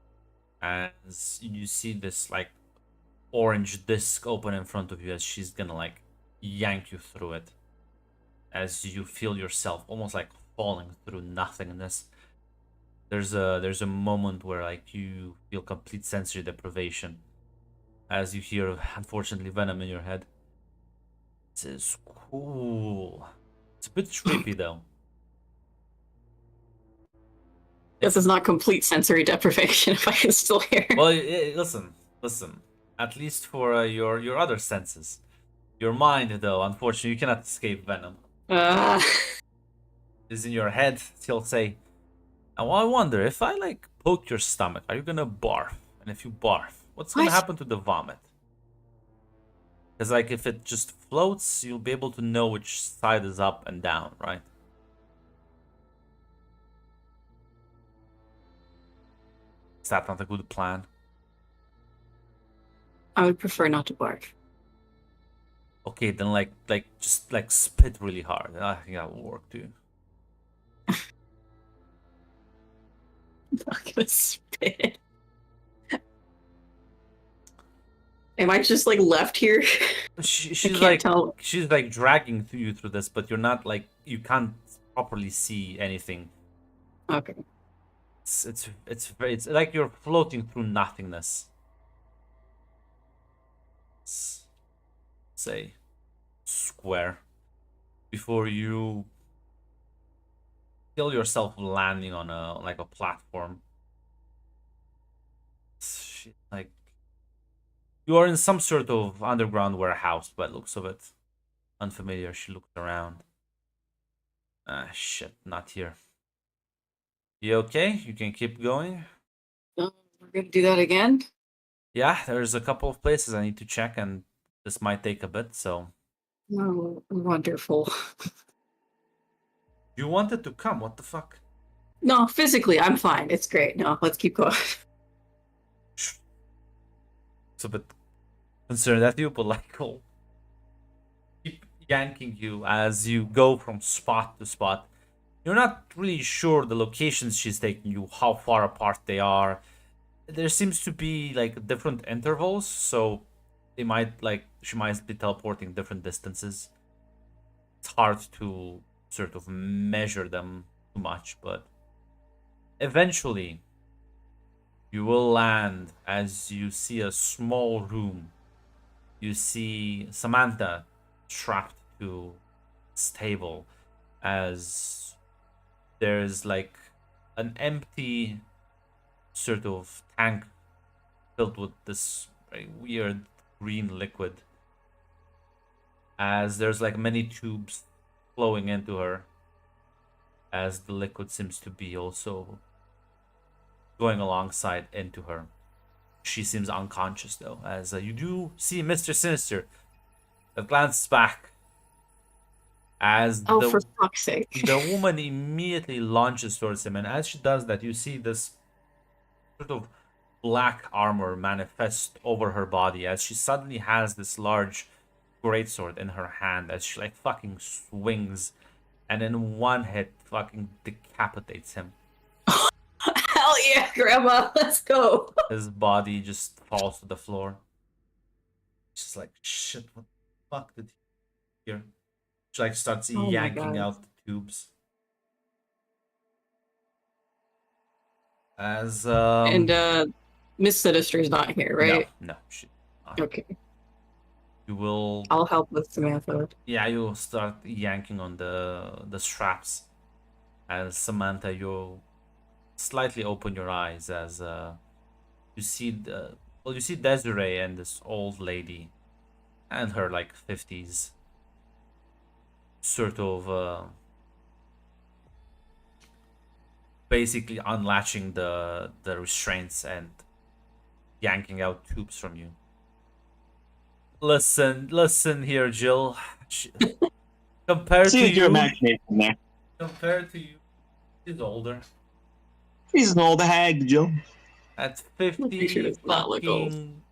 as you see this like orange disc open in front of you, as she's gonna like yank you through it, as you feel yourself almost like falling through nothingness. There's a moment where like you feel complete sensory deprivation, as you hear unfortunately Venom in your head. This is cool. It's a bit trippy though. This is not complete sensory deprivation if I can still hear. Well, listen. At least for your other senses, your mind though, unfortunately, you cannot escape Venom. Uh, Is in your head. He'll say, "Now I wonder if I like poke your stomach, are you gonna barf? And if you barf, what's gonna What? happen to the vomit? Because like if it just floats, you'll be able to know which side is up and down, right?" Is that not a good plan? I would prefer not to barf. Okay, then like just like spit really hard. I think that will work too. I'm not gonna spit. Am I just like left here? She's can't like tell. she's like dragging you through this, but you're not like you can't properly see anything. Okay. It's like you're floating through nothingness. Say square before you feel yourself landing on a platform. Shit, like you are in some sort of underground warehouse by the looks of it. Unfamiliar. She looked around. Ah, shit, not here. You okay? You can keep going. We're gonna do that again. Yeah, there's a couple of places I need to check, and this might take a bit. So Oh, wonderful. you wanted to come? What the fuck? No, physically, I'm fine. It's great. No, let's keep going. It's a bit concerned at you, but like, will keep yanking you as you go from spot to spot. You're not really sure the locations she's taking you, how far apart they are. There seems to be like different intervals, so she might be teleporting different distances. It's hard to sort of measure them too much, but eventually you will land as you see a small room. You see Samantha strapped to this table as there's like an empty sort of tank filled with this very weird green liquid, as there's like many tubes flowing into her, as the liquid seems to be also going alongside into her. She seems unconscious though, as you do see Mr. Sinister that glances back as Oh, for fuck's sake. the woman immediately launches towards him, and as she does that, you see this sort of black armor manifest over her body as she suddenly has this large greatsword in her hand as she like fucking swings and in one hit fucking decapitates him. Hell yeah, Grandma, let's go. His body just falls to the floor. She's like, shit, what the fuck did he hear? She like starts Oh my yanking God. out the tubes. As And Miss Sinister's not here, right? no, she. Okay. You will. I'll help with Samantha. Yeah, you start yanking on the straps. As Samantha, you slightly open your eyes as you see you see Desiree and this old lady, and her like 50s, sort of basically unlatching the restraints and yanking out tubes from you. Listen here, Jill. Compared See to with your you, imagination there. compared to you, she's older. She's an old hag, Jill. At Make sure 50 it's not look old. fucking.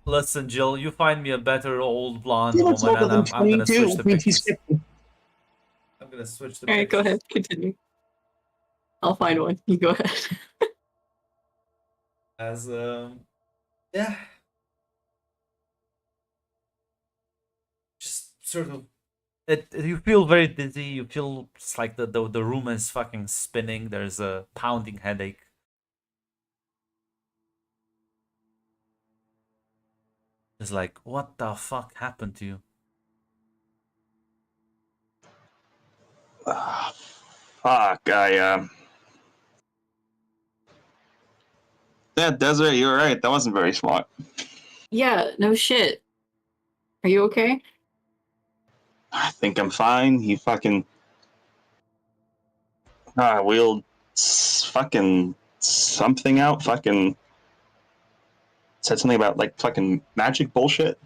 Listen, Jill, you find me a better old blonde She looks woman, older and than I'm gonna 22. switch the I mean, she's pictures. 50. I'm gonna switch the All right, go pictures. ahead. Continue. I'll find one. You go ahead. As yeah, just sort of you feel very dizzy. You feel it's like the room is fucking spinning. There's a pounding headache. It's like, what the fuck happened to you? Fuck, yeah, Desiree, you're right. That wasn't very smart. Yeah, no shit. Are you okay? I think I'm fine. He fucking wheeled fucking something out. Fucking said something about like fucking magic bullshit.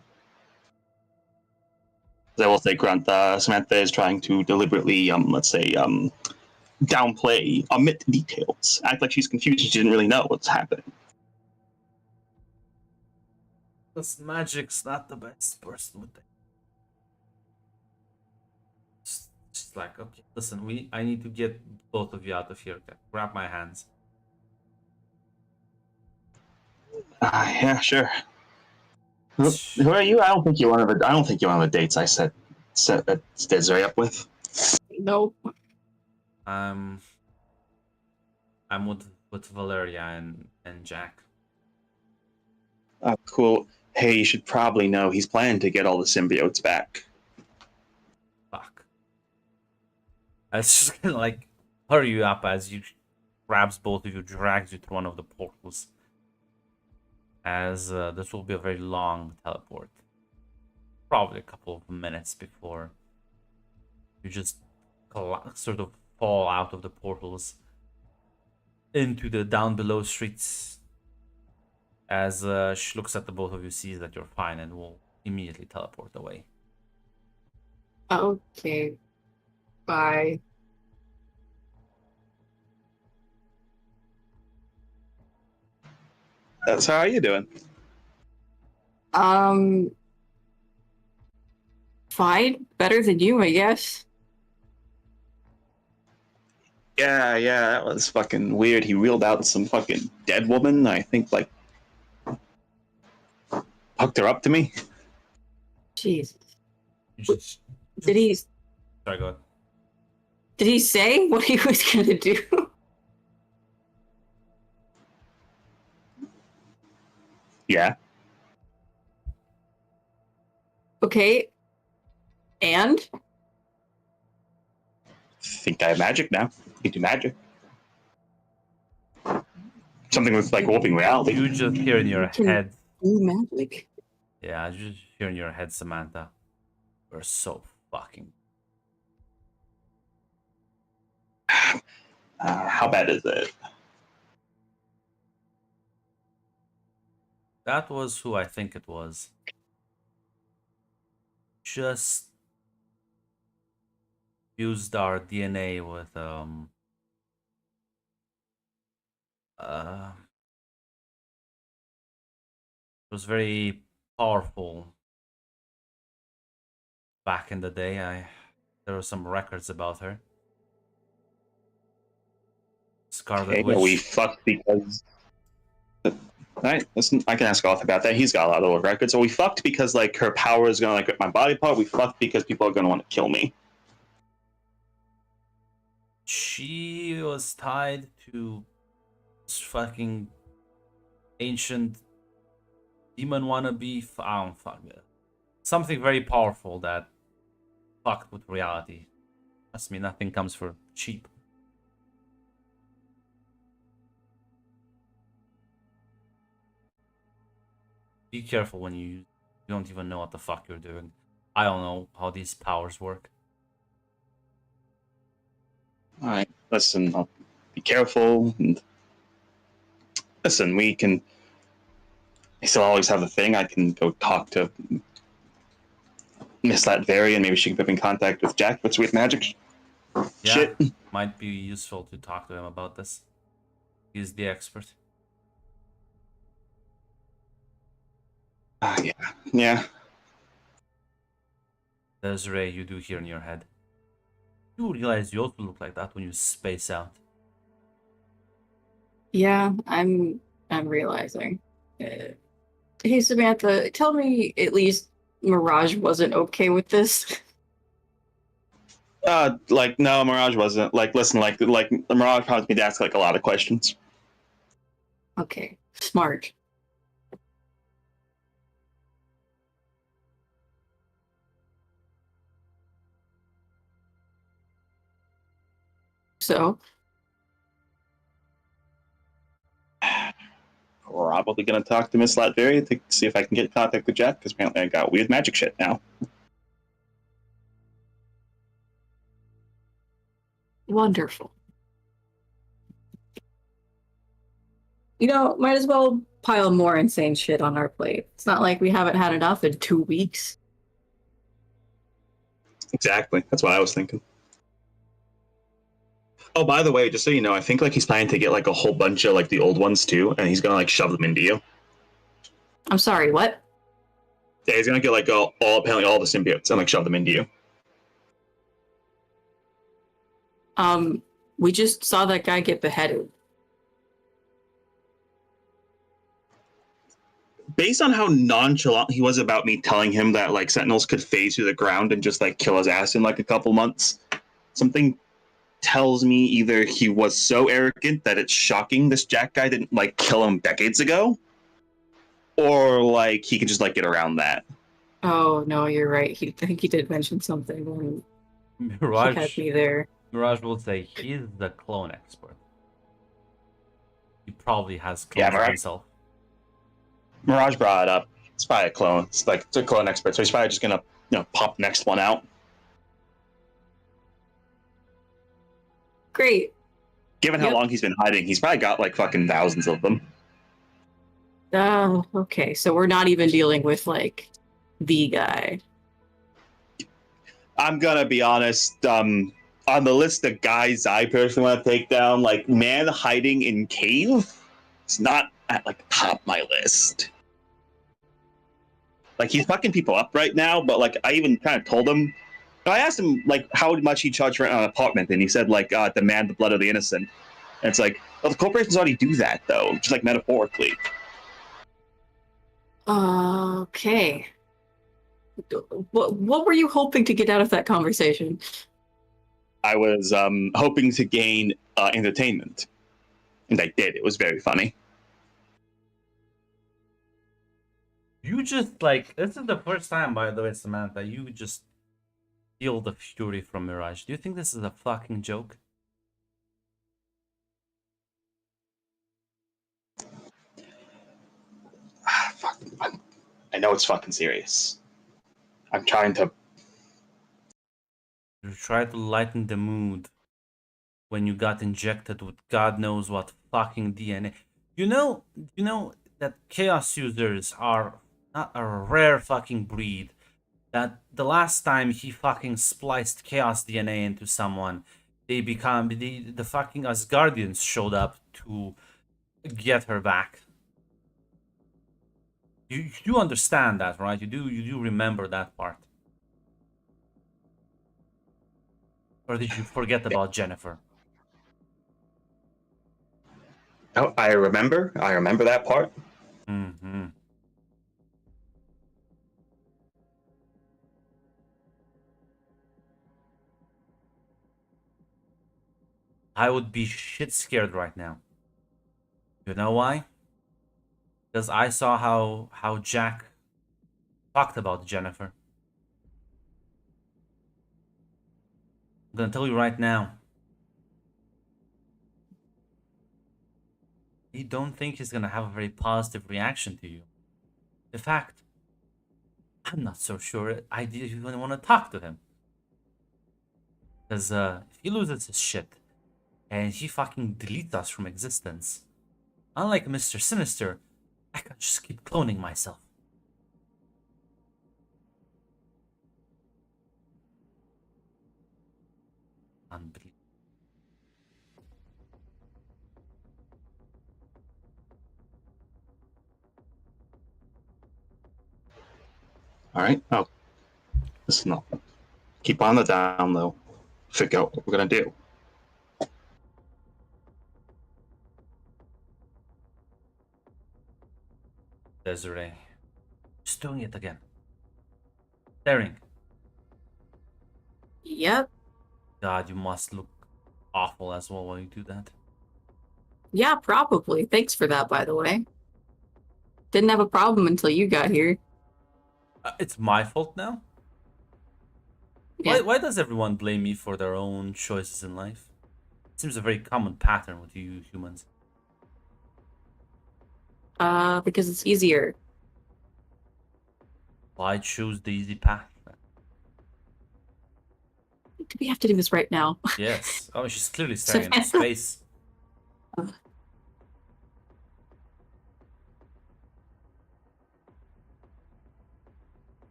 I will say, Grant, Samantha is trying to deliberately, let's say, downplay, omit details, act like she's confused. She didn't really know what's happening. This magic's not the best person with it. She's like, okay, listen, I need to get both of you out of here. Okay, grab my hands. Yeah, sure. Who are you? I don't think you're one of the dates I set Desiree up with. Nope. I'm with Valeria and Jack. Cool. Hey, you should probably know he's planning to get all the symbiotes back. Fuck. I was just gonna like hurry you up as you grabs both of you, drags you through one of the portals. As this will be a very long teleport. Probably a couple of minutes before you just sort of fall out of the portals into the down below streets. As she looks at the both of you, sees that you're fine, and will immediately teleport away. Okay. Bye. So how are you doing? Fine. Better than you, I guess. Yeah, that was fucking weird. He wheeled out some fucking dead woman. I think like hooked her up to me. Jesus. You just- Did he Sorry, go ahead. did he say what he was gonna do? Yeah. Okay. And? Think I have magic now. You can do magic. Something with like warping reality. You just hear in your Can- head. Do magic. Yeah, you just hear in your head, Samantha. We're so fucking. How bad is it? That was who I think it was. Just used our DNA with it was very powerful back in the day. There were some records about her. Scarlet Okay, Witch. we fucked because. Alright, listen, I can ask Oth about that. He's got a lot of records. So we fucked because like her power is gonna like rip my body apart. We fucked because people are gonna want to kill me. She was tied to this fucking ancient demon wannabe. I don't fuck it. Something very powerful that fucked with reality. Trust me, nothing comes for cheap. Be careful when you don't even know what the fuck you're doing. I don't know how these powers work. Alright, listen, I'll be careful and listen, we can I still always have a thing. I can go talk to Miss Latverian. Maybe she can put me in contact with Jack. What's with magic? Yeah, Shit. might be useful to talk to him about this. He's the expert. Yeah. Desiree, you do hear in your head. You realize you also look like that when you space out. Yeah, I'm realizing. Hey Samantha, tell me at least Mirage wasn't okay with this. Like no, Mirage wasn't. Like, listen, like Mirage prompted me to ask like a lot of questions. Okay, smart. So, Probably gonna talk to Miss Latveria to see if I can get in contact with Jack because apparently I got weird magic shit now. wonderful. You know, might as well pile more insane shit on our plate. It's not like we haven't had enough in 2 weeks. Exactly. That's what I was thinking. Oh, by the way, just so you know, I think like he's planning to get like a whole bunch of like the old ones too, and he's gonna like shove them into you. I'm sorry, what? Yeah, he's gonna get like apparently all the symbiotes and like shove them into you. We just saw that guy get beheaded. Based on how nonchalant he was about me telling him that like sentinels could phase through the ground and just like kill his ass in like a couple months, something tells me either he was so arrogant that it's shocking this Jack guy didn't like kill him decades ago, or like he could just like get around that. Oh no, you're right. I think he did mention something when he had Mirage, me there. Mirage will say he's the clone expert. He probably has clones Yeah, Mirage. himself. Mirage brought it up. It's probably a clone. It's a clone expert, so he's probably just gonna pop the next one out. Great. Given how Yep. long he's been hiding, he's probably got like fucking thousands of them. Okay, so we're not even dealing with like the guy. I'm gonna be honest. On the list of guys I personally want to take down, like man hiding in cave, it's not at like the top of my list. Like he's fucking people up right now, but like I even kind of told him. I asked him like how much he charged rent on an apartment, and he said like demand the blood of the innocent. And it's like, well, the corporations already do that though, just like metaphorically. Okay. What were you hoping to get out of that conversation? I was hoping to gain entertainment, and I did. It was very funny. You just like this is the first time, by the way, Samantha. You just feel the fury from Mirage. Do you think this is a fucking joke? Fuck, I know it's fucking serious. I'm trying to. You try to lighten the mood when you got injected with God knows what fucking DNA. You know that chaos users are not a rare fucking breed. That the last time he fucking spliced chaos DNA into someone, they become the fucking Asgardians showed up to get her back. You understand that, right? You do remember that part. Or did you forget about Jennifer? Oh, I remember. I remember that part. Mm-hmm. I would be shit scared right now. You know why? Because I saw how Jack talked about Jennifer. I'm gonna tell you right now. I don't think he's gonna have a very positive reaction to you. In fact, I'm not so sure I even want to talk to him. Because if he loses his shit and he fucking deletes us from existence, unlike Mr. Sinister, I can just keep cloning myself. Unbelievable. All right. Oh, listen up. Keep on the down low. Figure out what we're gonna do. Desiree. Just doing it again. Staring. Yep. God, you must look awful as well when you do that. Yeah, probably. Thanks for that, by the way. Didn't have a problem until you got here. It's my fault now? Yeah. Why does everyone blame me for their own choices in life? It seems a very common pattern with you humans. Because it's easier. Why choose the easy path? Do we have to do this right now? Yes. Oh, she's clearly staring into space.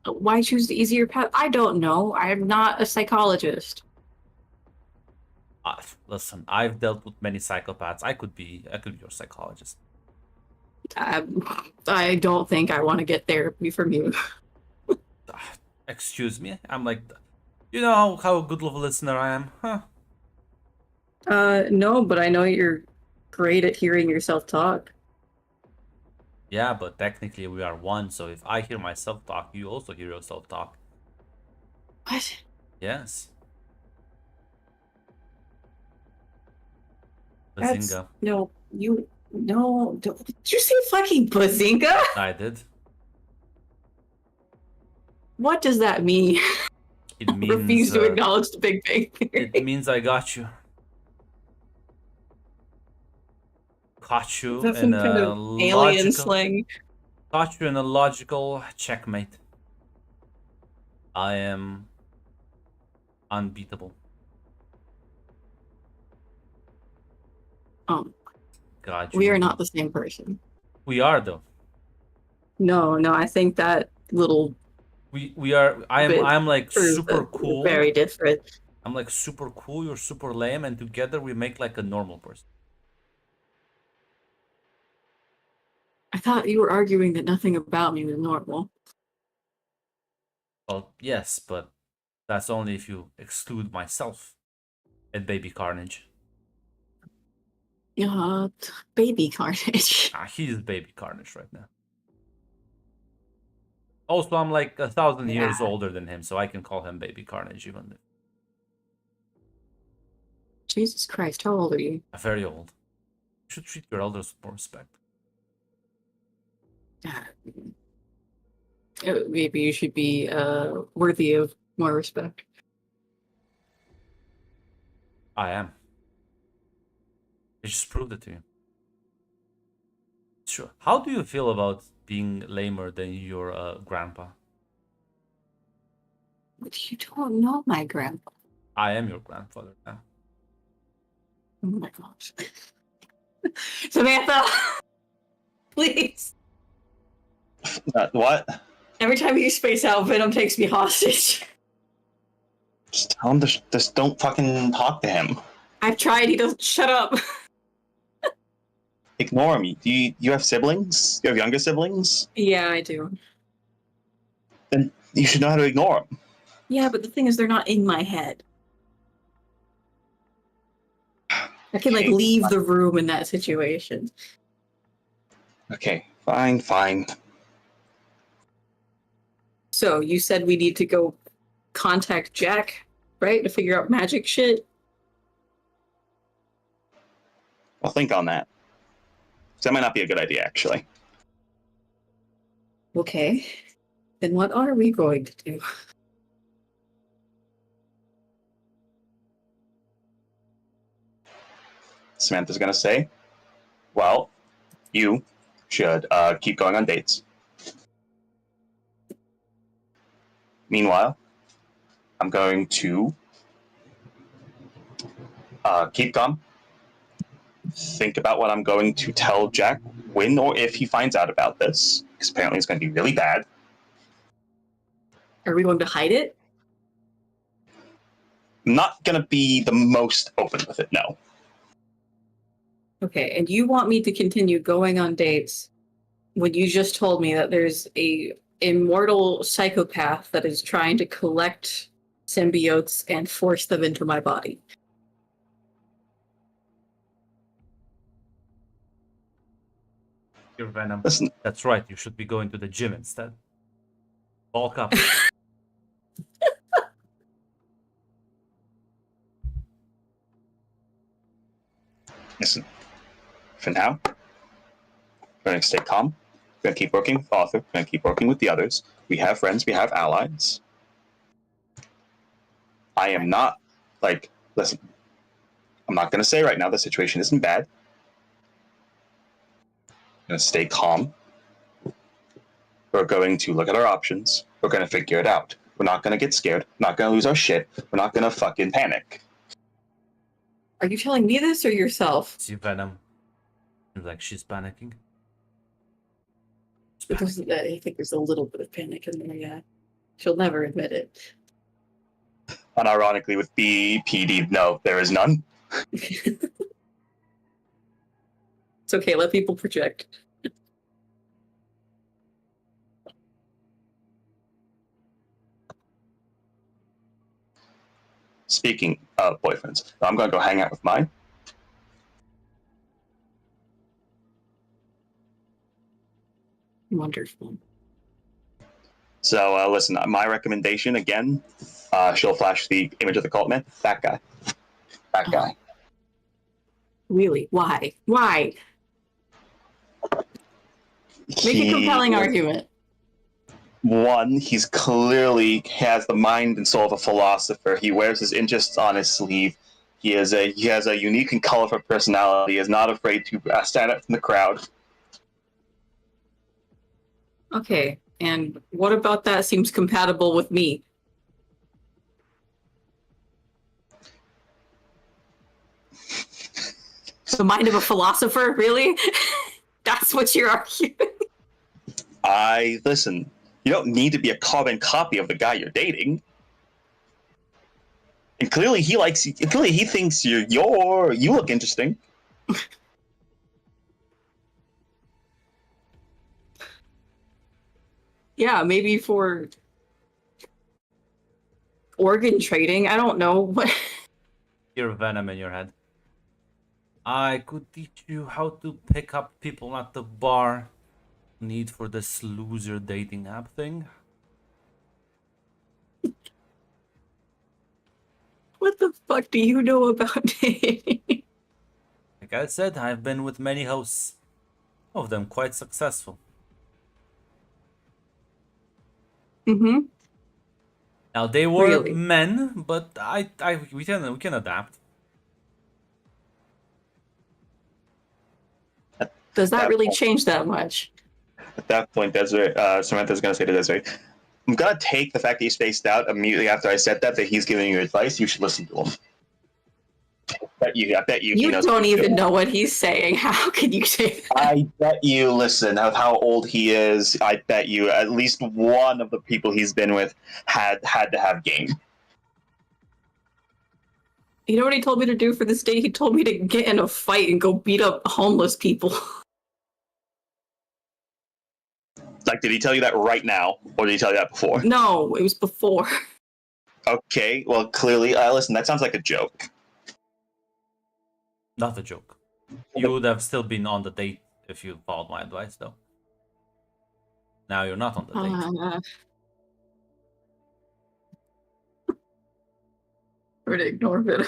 Why choose the easier path? I don't know. I'm not a psychologist. Listen, I've dealt with many psychopaths. I could be your psychologist. I don't think I want to get therapy from you. Excuse me? I'm like, you know how good of a listener I am, huh? No, but I know you're great at hearing yourself talk. Yeah, but technically we are one, so if I hear myself talk, you also hear yourself talk. What? Yes. That's Bazinga. no, you no. Did you say fucking bazinga? I did. What does that mean? It Refuse means to acknowledge the Big Bang Theory. it means I got you. Caught you That's in some kind a of alien logical slang. caught you in a logical checkmate. I am unbeatable. Oh, God, we are not the same person. We are though. No, I think that little We are. bit I'm like proves super that we're cool. very different. I'm like super cool. You're super lame, and together we make like a normal person. I thought you were arguing that nothing about me was normal. Well, yes, but that's only if you exclude myself and Baby Carnage. Baby Carnage. He's Baby Carnage right now. Also, I'm like 1,000 years Yeah. older than him, so I can call him Baby Carnage even. Jesus Christ, how old are you? Very old. You should treat your elders with more respect. Maybe you should be worthy of more respect. I am. I just proved it to you. Sure. How do you feel about being lamer than your grandpa? But you don't know my grandpa. I am your grandfather now. Oh my gosh. Samantha! Please! What? Every time you space out, Venom takes me hostage. Just tell him to just don't fucking talk to him. I've tried, he doesn't shut up. Ignore him. Do you have siblings? You have younger siblings? Yeah, I do. Then you should know how to ignore them. Yeah, but the thing is, they're not in my head. I can, like, Okay. leave the room in that situation. Okay, fine. So, you said we need to go contact Jack, right? To figure out magic shit? I'll think on that. So that might not be a good idea, actually. Okay. Then what are we going to do? Samantha's gonna say, well, you should keep going on dates. Meanwhile, I'm going to keep calm. Think about what I'm going to tell Jack when or if he finds out about this, because apparently it's going to be really bad. Are we going to hide it? I'm not going to be the most open with it, no. Okay, and you want me to continue going on dates when you just told me that there's a immortal psychopath that is trying to collect symbiotes and force them into my body? Your Venom. Listen, That's right. You should be going to the gym instead. Bulk up. listen. For now, we're going to stay calm. We're going to keep working with Arthur. We're going to keep working with the others. We have friends. We have allies. I am not, listen, I'm not going to say right now the situation isn't bad. I'm going to stay calm. We're going to look at our options. We're going to figure it out. We're not going to get scared. We're not going to lose our shit. We're not going to fucking panic. Are you telling me this or yourself? See Venom. Seems like she's panicking. Because I think there's a little bit of panic in there, yeah. She'll never admit it. Unironically, with BPD, no, there is none. It's okay, let people project. Speaking of boyfriends, I'm going to go hang out with mine. Wonderful. So, listen, my recommendation, again, she'll flash the image of the cult man. That guy. That guy. Really? Why? Why? Make a compelling argument. One, he's clearly has the mind and soul of a philosopher. He wears his interests on his sleeve. He has a unique and colorful personality. He is not afraid to stand up from the crowd. Okay, and what about that seems compatible with me? The mind of a philosopher, really? That's That's what you're arguing. Listen. You don't need to be a carbon copy of the guy you're dating. And clearly he likes you. Clearly he thinks you look interesting. Yeah, maybe for organ trading. I don't know what. Your venom in your head. I could teach you how to pick up people at the bar. Need for this loser dating app thing? What the fuck do you know about dating? Like I said, I've been with many hosts. Some of them quite successful. Mm-hmm. Now they were Really? men, but we can adapt. Does that That really point- change that much? At that point, Samantha's going to say to Desiree, I'm going to take the fact that you spaced out immediately after I said that he's giving you advice. You should listen to him. I bet you he You knows don't what he's even doing. know what he's saying. How can you say that? I bet you, listen, of how old he is, I bet you at least one of the people he's been with had to have game. You know what he told me to do for this date? He told me to get in a fight and go beat up homeless people. Like, did he tell you that right now, or did he tell you that before? No, it was before. Okay, well, clearly, listen, that sounds like a joke. Not a joke. You would have still been on the date if you followed my advice, though. Now you're not on the date. I'm gonna ignore it.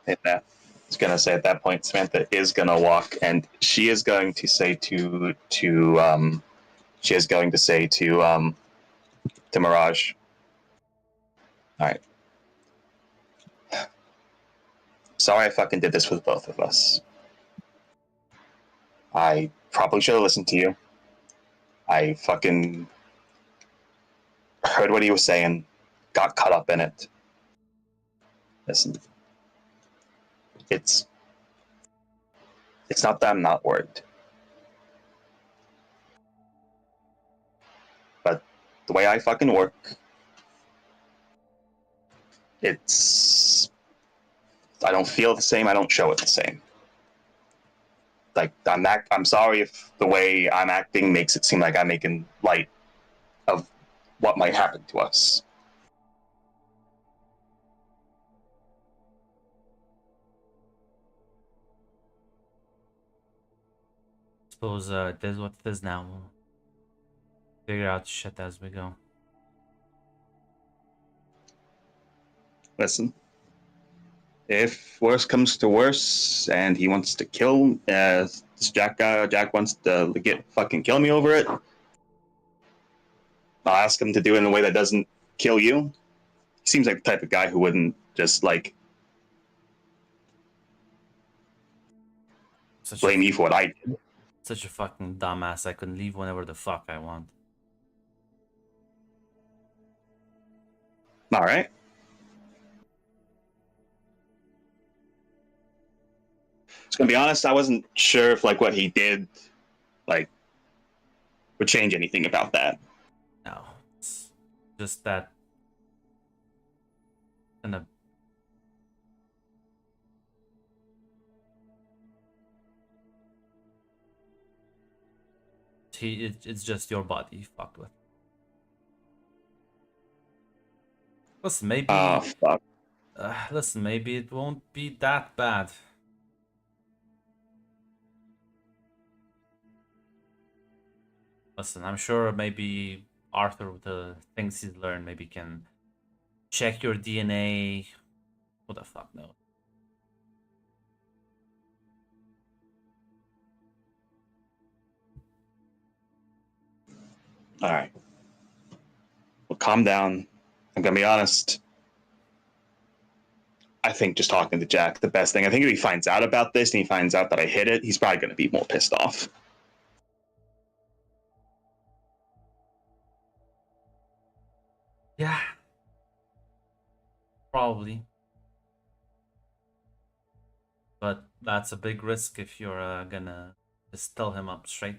And I was gonna say at that point, Samantha is gonna walk, and she is going to say to Mirage, all right, sorry I fucking did this with both of us. I probably should have listened to you. I fucking heard what he was saying, got caught up in it. Listen, it's not that I'm not worried, but the way I fucking work, I don't feel the same. I don't show it the same. Like I'm sorry if the way I'm acting makes it seem like I'm making light of what might happen to us. Suppose it is what it is now. We'll figure out shit as we go. Listen, if worse comes to worse, and he wants to kill, this Jack wants to kill me over it, I'll ask him to do it in a way that doesn't kill you. He seems like the type of guy who wouldn't just blame me for what I did. Such a fucking dumbass. I can leave whenever the fuck I want. All right. To be honest, I wasn't sure if what he did would change anything about that. No, it's just that. It's just your body fucked with. Listen, maybe. Oh fuck. Listen, maybe it won't be that bad. Listen, I'm sure maybe Arthur, with the things he's learned, maybe can check your DNA. Who the fuck knows? All right. Well, calm down. I'm gonna be honest. I think just talking to Jack, the best thing. I think if he finds out about this and he finds out that I hit it, he's probably gonna be more pissed off. Yeah. Probably. But that's a big risk if you're gonna just tell him up straight.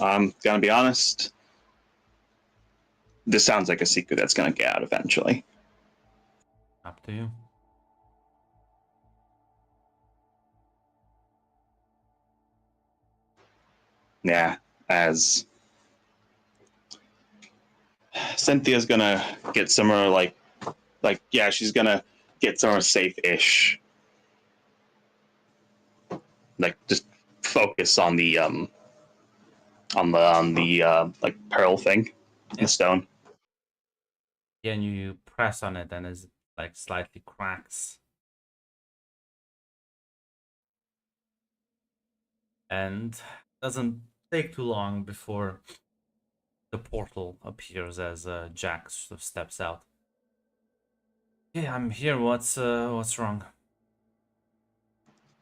I'm gonna be honest. This sounds like a secret that's gonna get out eventually. Up to you. Yeah, as Cynthia's gonna get somewhere like yeah, she's gonna get somewhere safe-ish. Like just focus on the like pearl thing, Yeah. the stone. Yeah, and you press on it and it like slightly cracks. And doesn't take too long before the portal appears as Jack sort of steps out. Yeah, I'm here. What's wrong?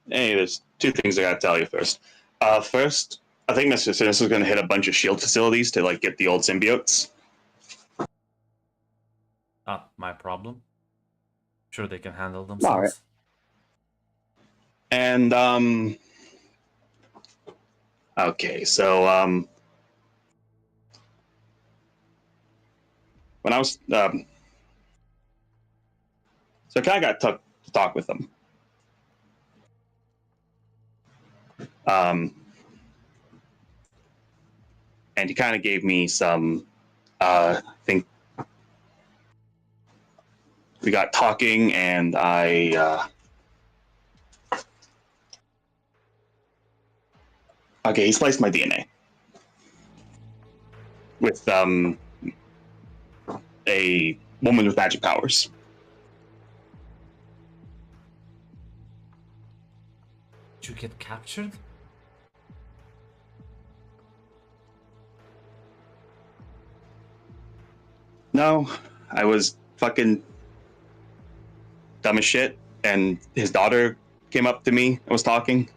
Hey, there's two things I gotta tell you first. First, I think Mr. Sinister is gonna hit a bunch of shield facilities to like get the old symbiotes. Not my problem. Sure, they can handle All right. themselves. And okay, so when I was so I kind of got to talk with them. And he kind of gave me some. I think we got talking, and I. Okay, he spliced my DNA with a woman with magic powers. Did you get captured? No, I was fucking dumb as shit, and his daughter came up to me and was talking.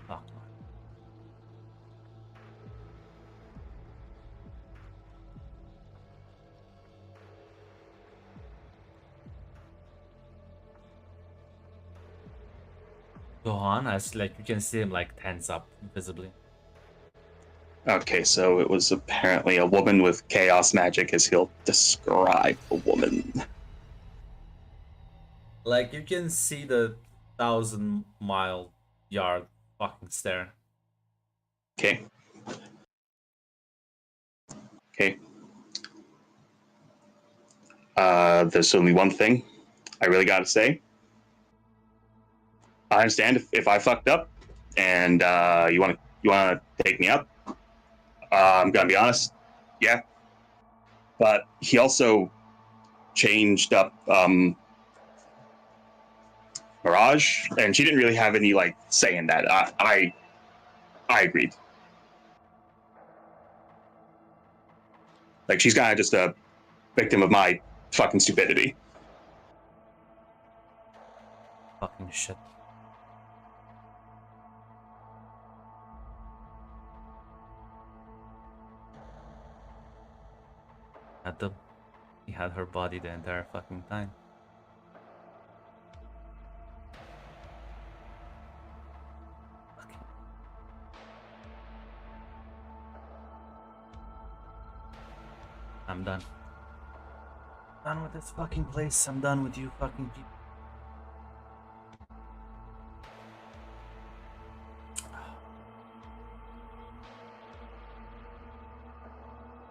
Oh, go on. As like you can see him like tense up visibly. Okay, so it was apparently a woman with chaos magic, as he'll describe a woman. Like you can see the 1,000-mile yard fucking stare. Okay. Okay. There's only one thing I really gotta say. I understand if I fucked up and you wanna take me up. I'm gonna be honest, yeah. But he also changed up Mirage, and she didn't really have any like say in that. I agreed. Like she's kind of just a victim of my fucking stupidity. Fucking shit. He had her body the entire fucking time. Okay. I'm done. Done with this fucking place. I'm done with you fucking people.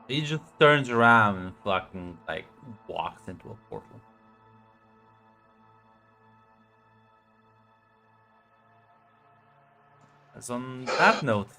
He just turns around and fucking like walks into a portal. As on that note,